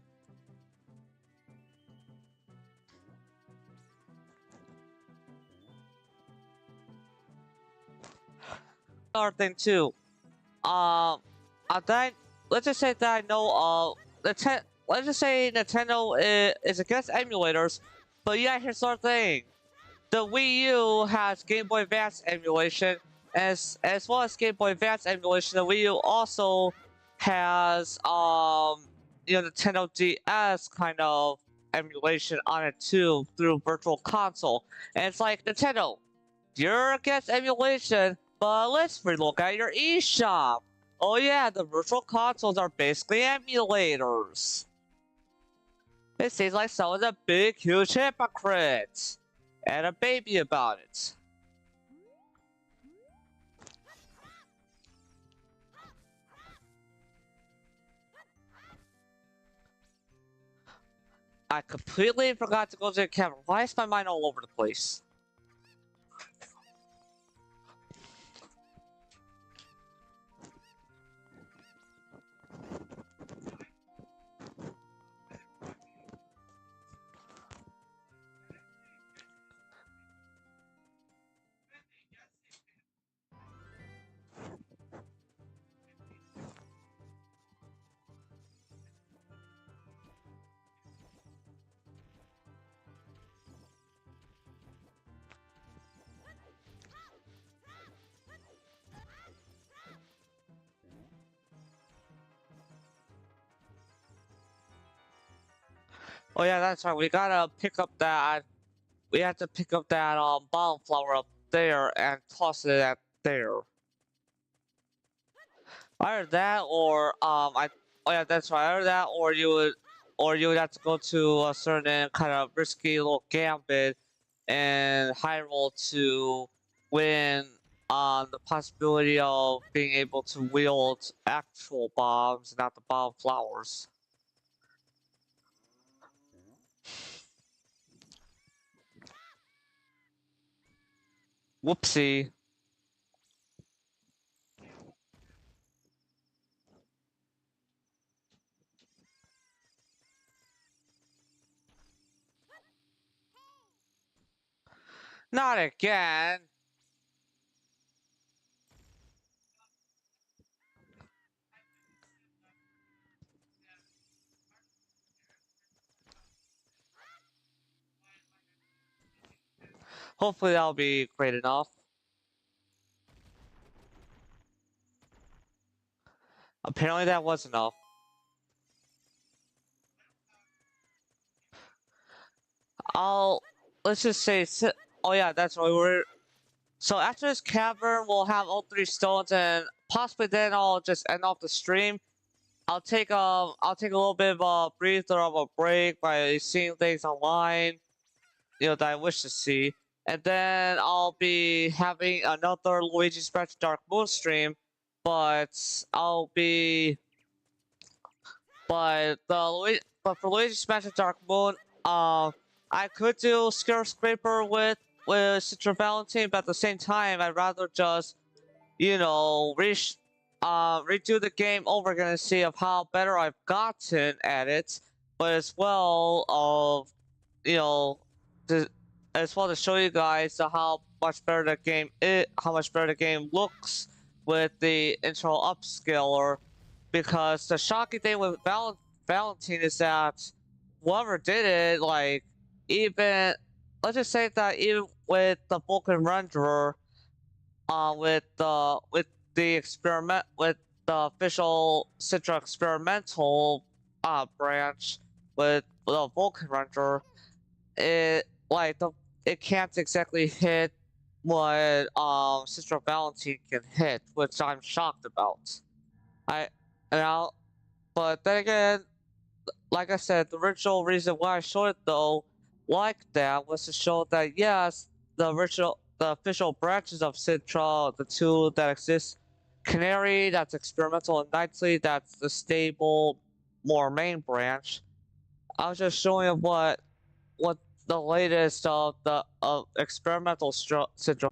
Another thing too. That let's just say that I know. Let's just say Nintendo is against emulators, but yeah, here's our thing. The Wii U has Game Boy Advance emulation, as well as Game Boy Advance emulation. The Wii U also has Nintendo DS kind of emulation on it too through Virtual Console. And it's like, Nintendo, you're against emulation, but let's relook at your eShop. Oh yeah, the Virtual Consoles are basically emulators. It seems like someone's a big, huge hypocrite. And a baby about it. I completely forgot to go to the camera. Why is my mind all over the place? Oh yeah, that's right. We gotta pick up that. We have to pick up that bomb flower up there and toss it at there. Either that or oh yeah, that's right. Either that or you would have to go to a certain kind of risky little gambit and high roll to win on the possibility of being able to wield actual bombs, not the bomb flowers. Whoopsie. Not again. Hopefully that'll be great enough. Apparently that was enough. Let's just say, oh yeah, that's right. So after this cavern, we'll have all 3 stones, and possibly then I'll just end off the stream. I'll take a little bit of a breather of a break by seeing things online, that I wish to see, and then I'll be having another Luigi's Mansion Dark Moon stream, but for Luigi's Mansion Dark Moon, I could do Scraper with Citra Valentine, but at the same time, I'd rather just redo the game over again and see of how better I've gotten at it, but as well of as well to show you guys how much better the game looks with the internal upscaler. Because the shocking thing with Valentine is that whoever did it, like, even let's just say that even with the Vulcan renderer, with the official Citra experimental branch with the Vulcan renderer, it can't exactly hit what Citra Valentine can hit, which I'm shocked about. But then again, like I said, the original reason why I showed it though, like that, was to show that yes, the official branches of Citra, the 2 that exist, Canary, that's experimental, and Knightly, that's the stable, more main branch. I was just showing him what the latest of the experimental Citra.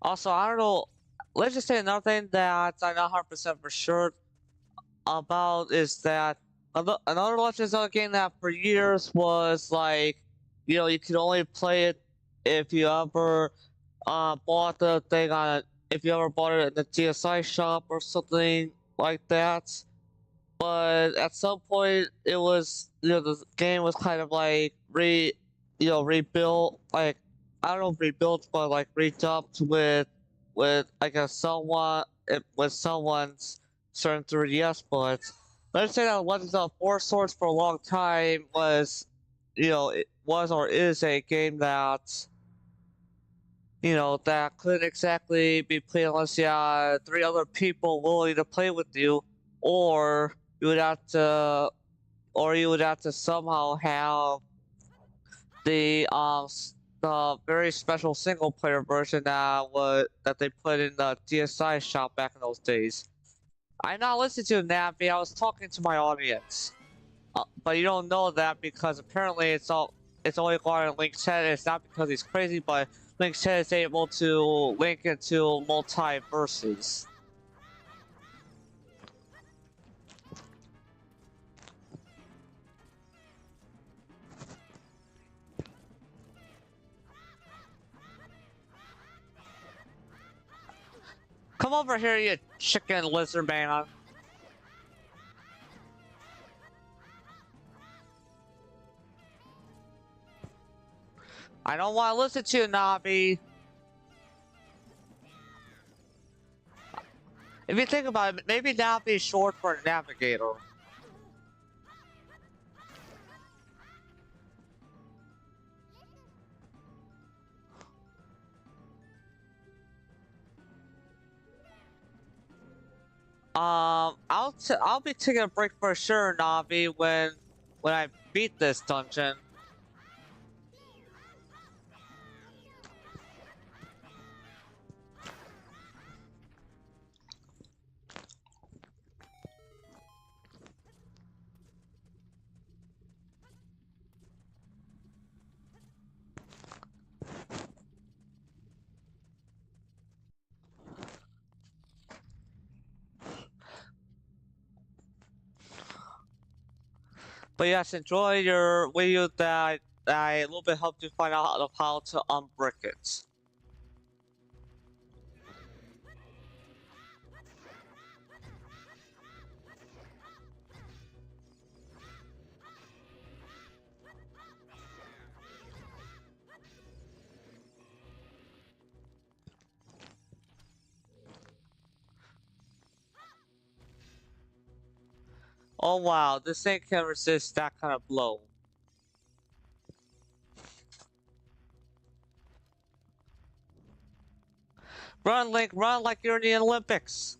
Also, I don't know. Let's just say another thing that I'm not 100% for sure about is that another Legend of Zelda game that for years was like, you could only play it if you ever bought the thing if you ever bought it in the TSI shop or something like that. but at some point it was, the game was kind of like rebuilt, like I don't know, rebuilt, but like redubbed with like a somewhat with someone's certain 3DS. But let's say that Legends of Four Swords for a long time was, it was or is a game that, that couldn't exactly be played unless you had three other people willing to play with you, or you would have to, somehow have the very special single player version that they put in the DSi shop back in those days. I'm not listening to Nappy. I was talking to my audience, but you don't know that because apparently it's only going to Link's head. It's not because he's crazy, but Link's head is able to link into multiverses. Come over here, you chicken lizard man. I don't want to listen to you, Nabi. If you think about it, maybe Nabi is short for navigator. I'll be taking a break for sure, Navi, when I beat this dungeon. But yes, enjoy your video that I a little bit helped you find out of how to unbrick it. Oh wow, this thing can resist that kind of blow. Run, Link, run like you're in the Olympics.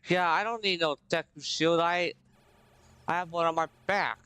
Yeah, I don't need no Deku shield. I have one on my back.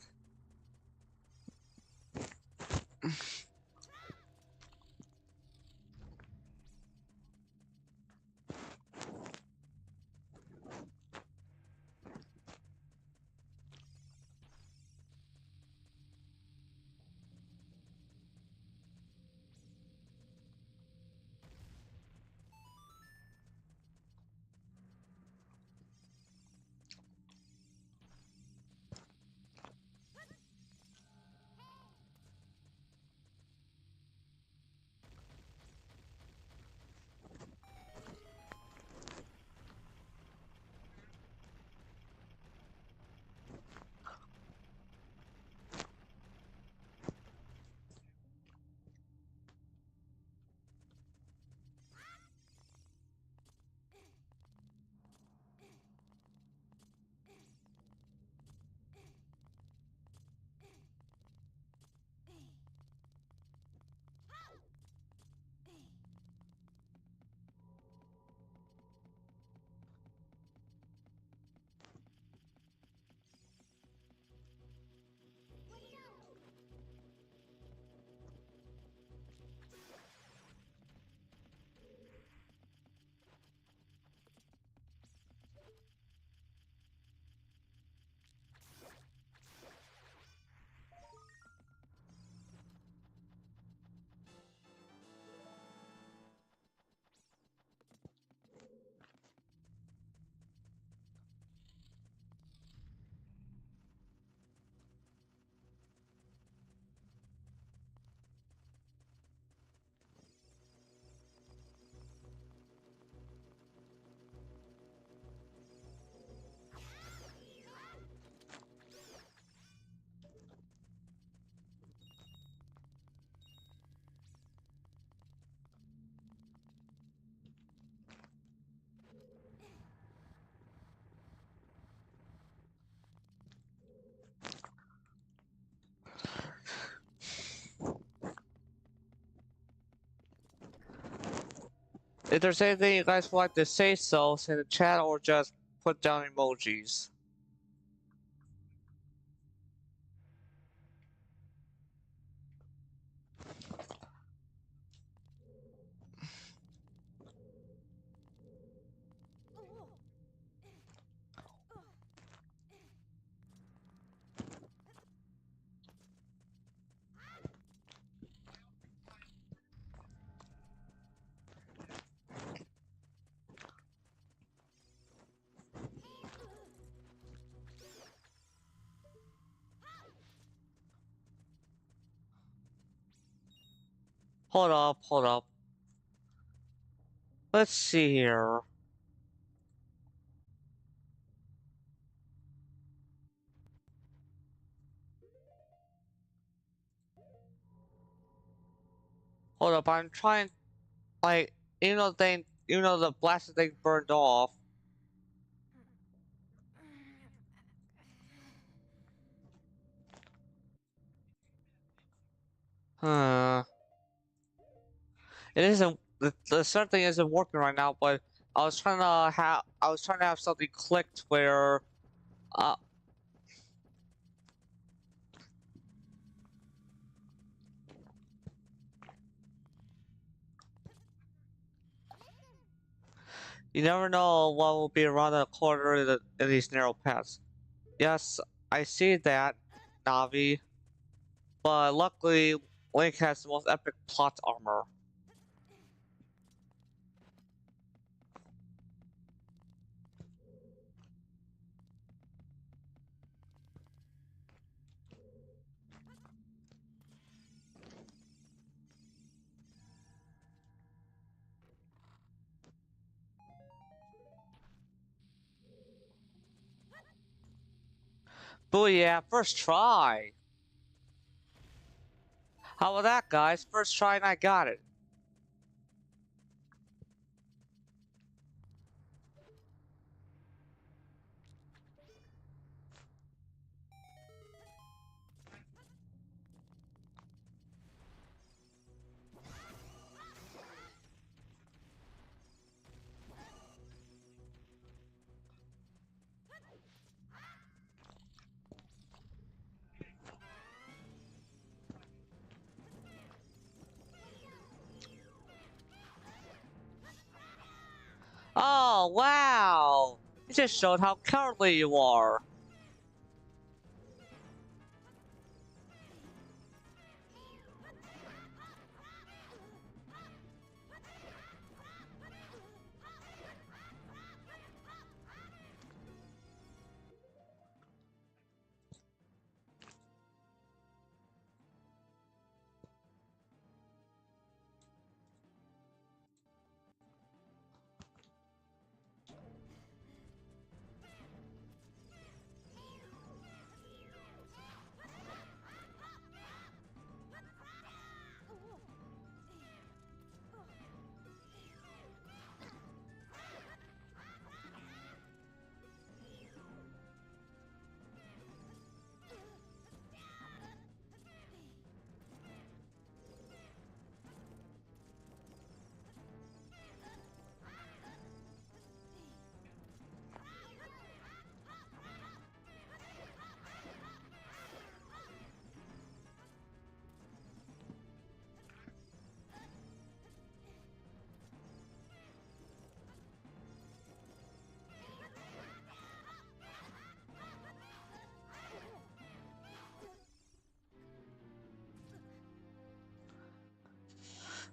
If there's anything you guys would like to say so, say in the chat or just put down emojis. Hold up, hold up. Let's see here. Hold up, I'm trying, like, even though the blasted thing burned off. Huh. It isn't, the certain thing isn't working right now, but I was trying to have something clicked where, uh, you never know what will be around the corner in these narrow paths. Yes, I see that, Navi. But luckily, Link has the most epic plot armor. But yeah, first try. How about that, guys? First try and I got it. Oh, wow! You just showed how cowardly you are.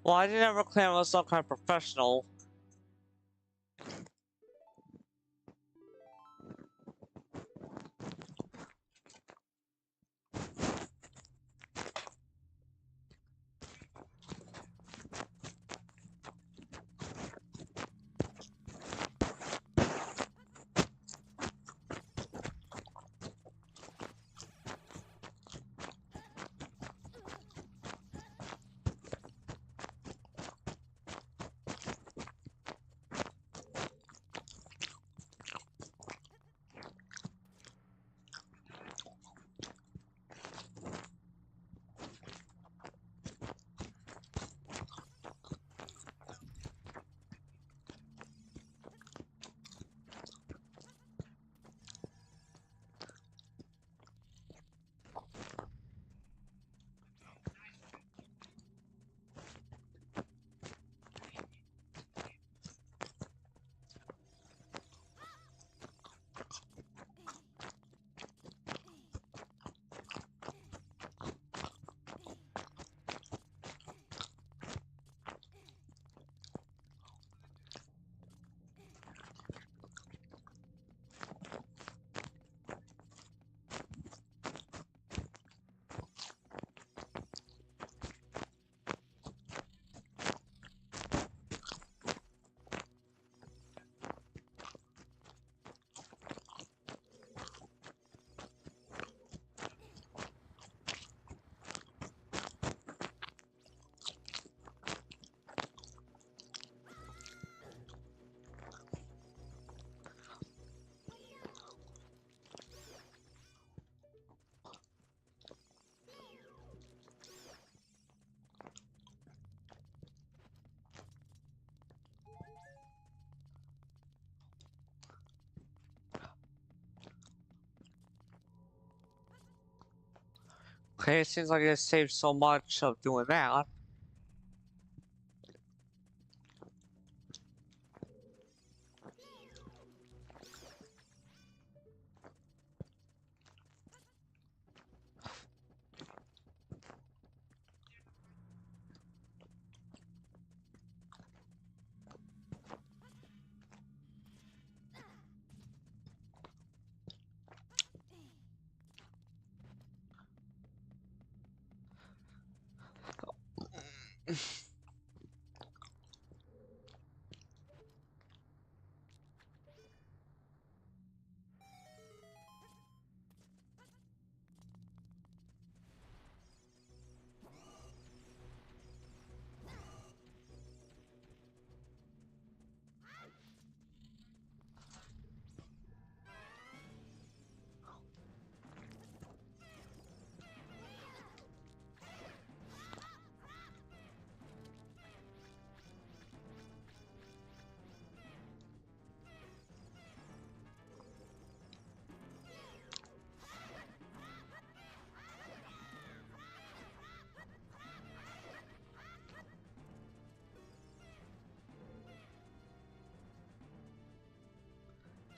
Well, I didn't ever claim I was some kind of professional. Okay, it seems like it saved so much of doing that.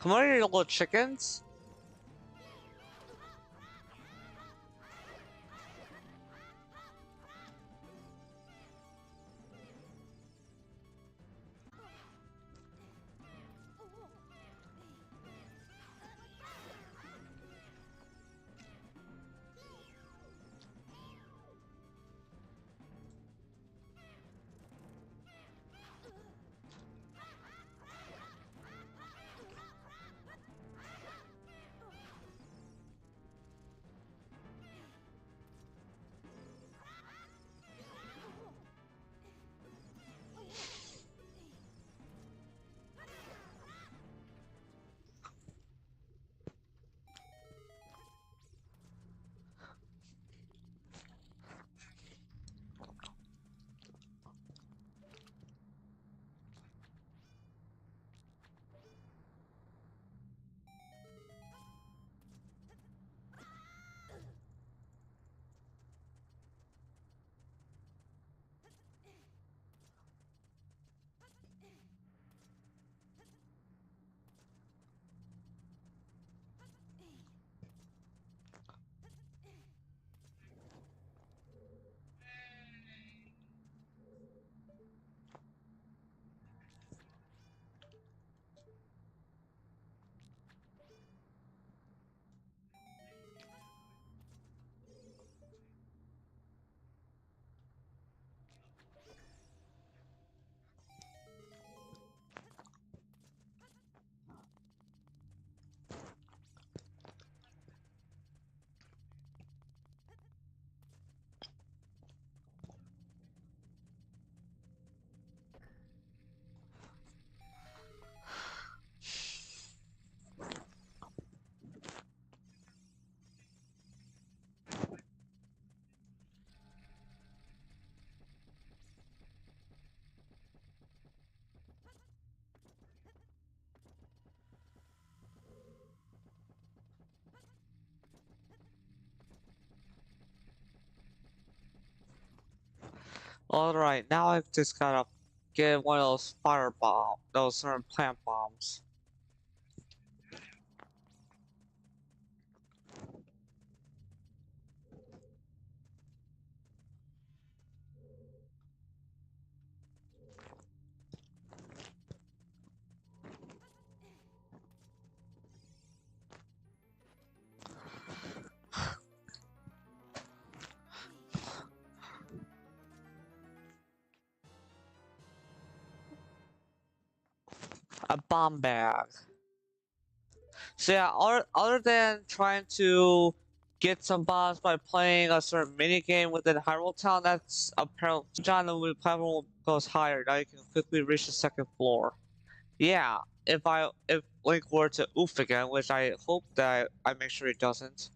Come on, you little chickens. Alright, now I've just gotta get one of those those certain plant bombs. A bomb bag. So yeah, other than trying to get some bombs by playing a certain mini game within Hyrule Town, that's apparently John the platform goes higher. Now you can quickly reach the second floor. Yeah, if Link were to oof again, which I hope that I make sure he doesn't.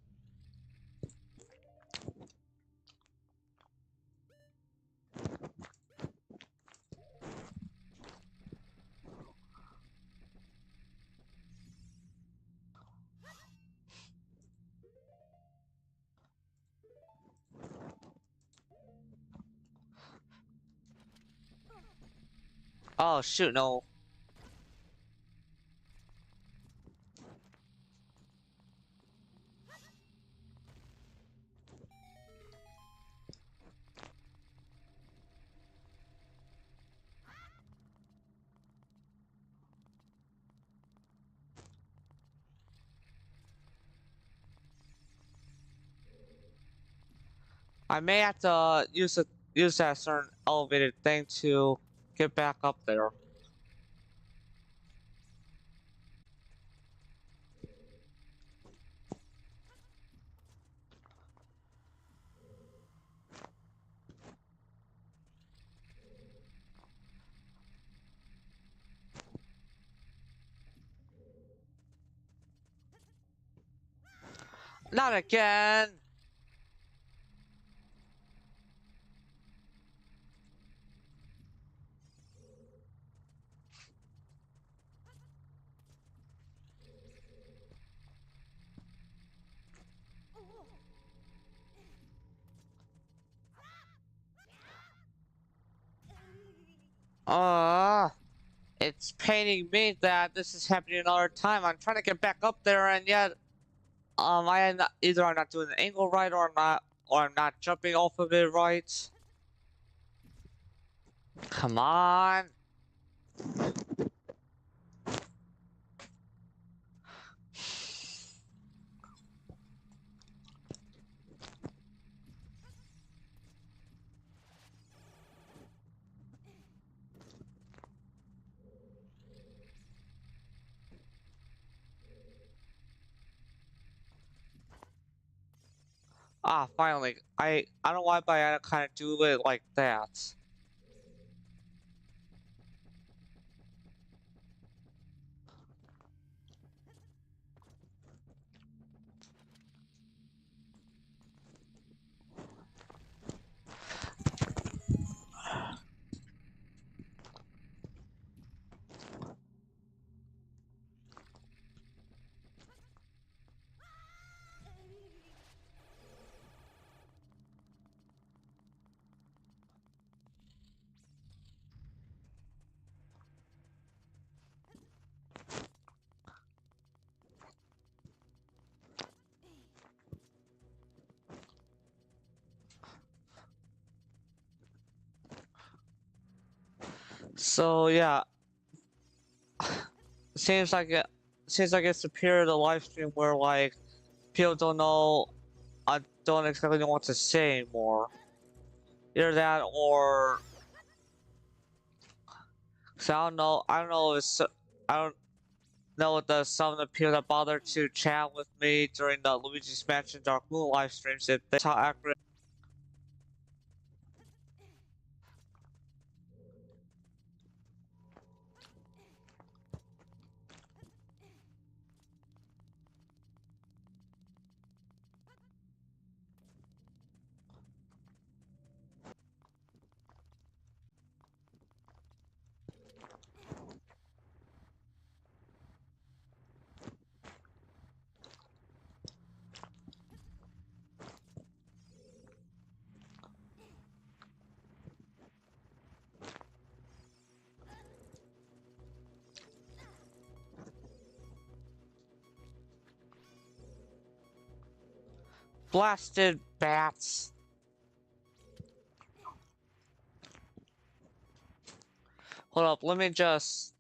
Oh shoot, no. I may have to use that certain elevated thing to get back up there. Not again! Ah, it's paining me that this is happening another time. I'm trying to get back up there, and yet, I am not, either I'm not doing the angle right, or I'm not jumping off of it right. Come on. Ah, finally. I don't know why, but I kind of do it like that. So yeah, seems like it's a period of the live stream where like people don't know, I don't exactly know what to say anymore. Either that or, cause I don't know if I don't know if some of the people that bothered to chat with me during the Luigi's Mansion Dark Moon live streams, if they how accurate. Blasted bats. Hold up, let me just.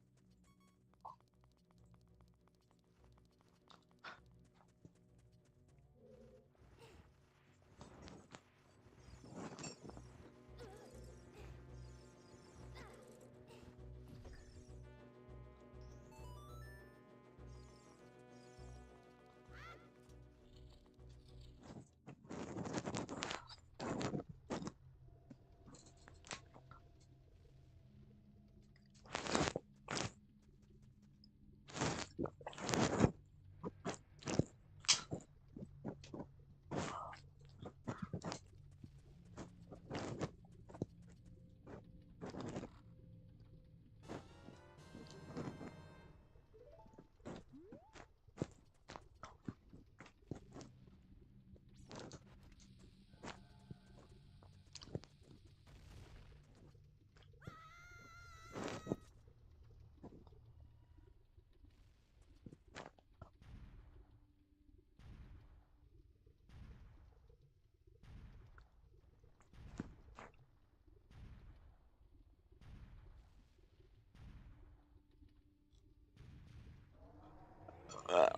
Uh,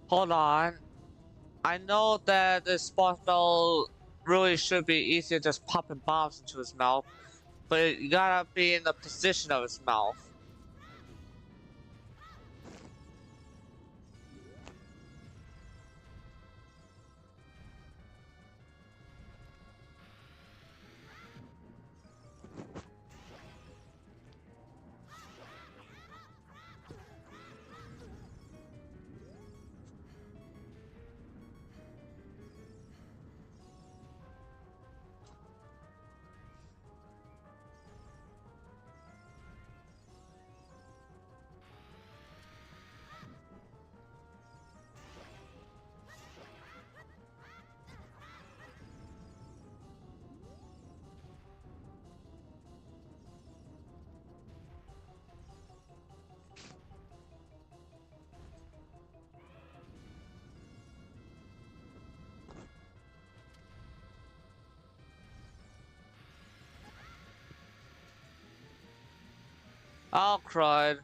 Hold on. I know that this boss battle really should be easier just popping bombs into his mouth, but you gotta be in the position of his mouth. I'll cry.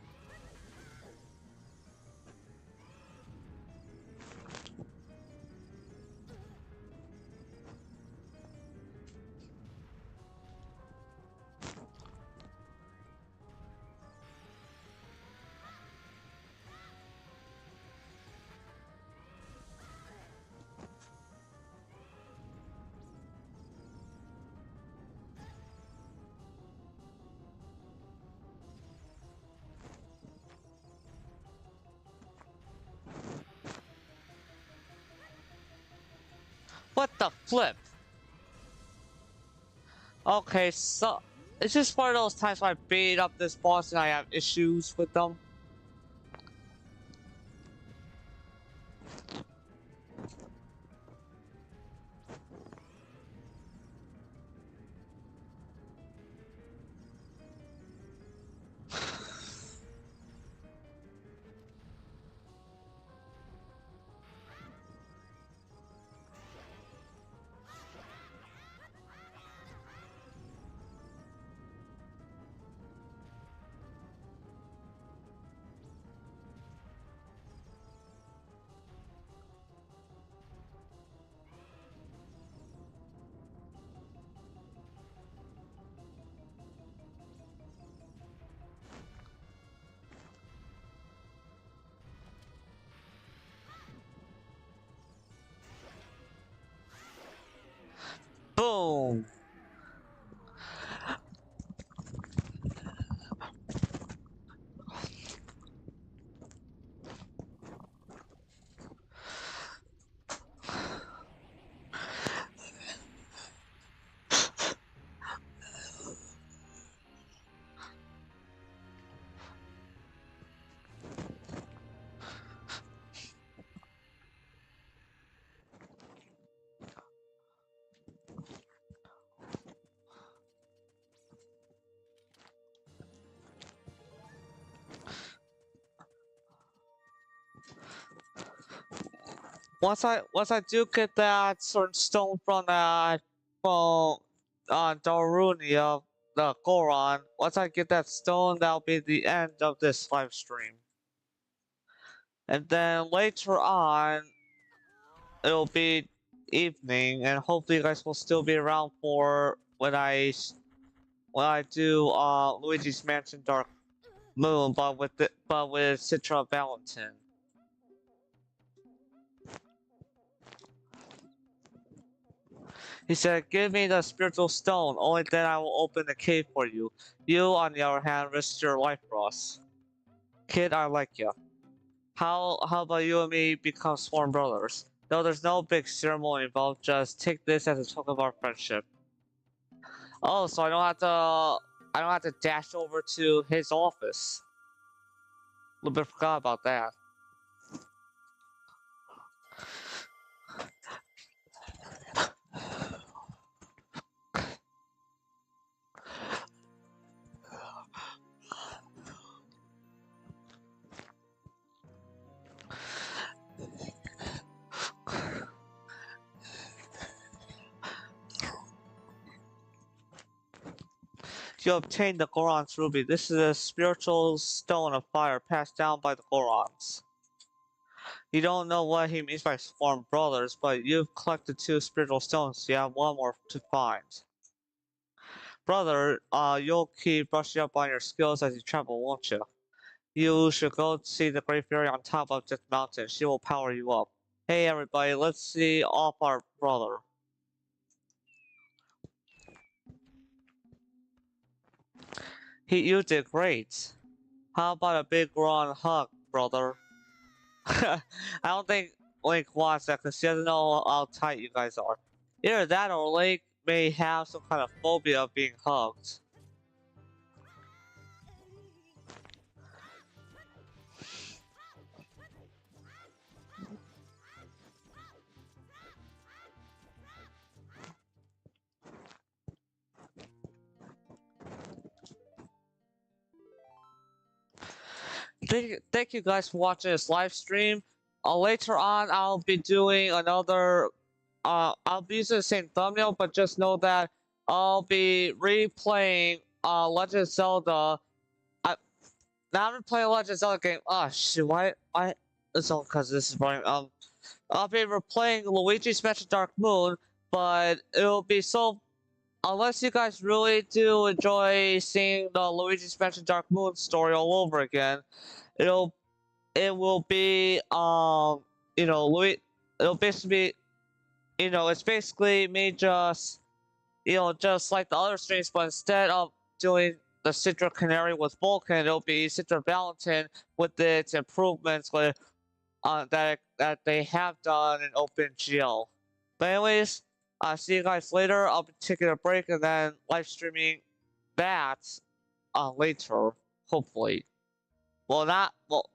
What the flip? Okay, so it's just one of those times when I beat up this boss and I have issues with them. Boom! Once I do get that certain stone from Darunia, the Goron, once I get that stone, that'll be the end of this live stream. And then later on, it'll be evening, and hopefully you guys will still be around for when I do Luigi's Mansion Dark Moon, but with Citra Valentin. He said, "Give me the spiritual stone, only then I will open the cave for you. You, on the other hand, risk your life for us. Kid, I like you. How about you and me become sworn brothers? No, there's no big ceremony involved, just take this as a token of our friendship." Oh, so I don't have to dash over to his office. A little bit forgot about that. You obtained the Goron's ruby. This is a spiritual stone of fire passed down by the Gorons. You don't know what he means by sworn brothers, but you've collected 2 spiritual stones, so you have 1 more to find. Brother, you'll keep brushing up on your skills as you travel, won't you? You should go see the Great Fairy on top of this mountain. She will power you up. Hey everybody, let's see off our brother. You did great. How about a big Goron hug, brother? I don't think Link wants that because he doesn't know how tight you guys are. Either that or Link may have some kind of phobia of being hugged. Thank you guys for watching this live stream. Later on, I'll be doing another. I'll be using the same thumbnail, but just know that I'll be replaying Legend of Zelda. now I'm playing Legend of Zelda game. Oh shoot, why? It's all because this is running. I'll be replaying Luigi's Mansion Dark Moon, but it'll be so. Unless you guys really do enjoy seeing the Luigi's Mansion Dark Moon story all over again, it will be Louis. It'll basically be it's basically me just just like the other streams, but instead of doing the Citra Canary with Vulcan, it'll be Citra Valentin with its improvements that they have done in OpenGL. But anyways, see you guys later. I'll be taking a break and then live streaming that later, hopefully. Well, not well.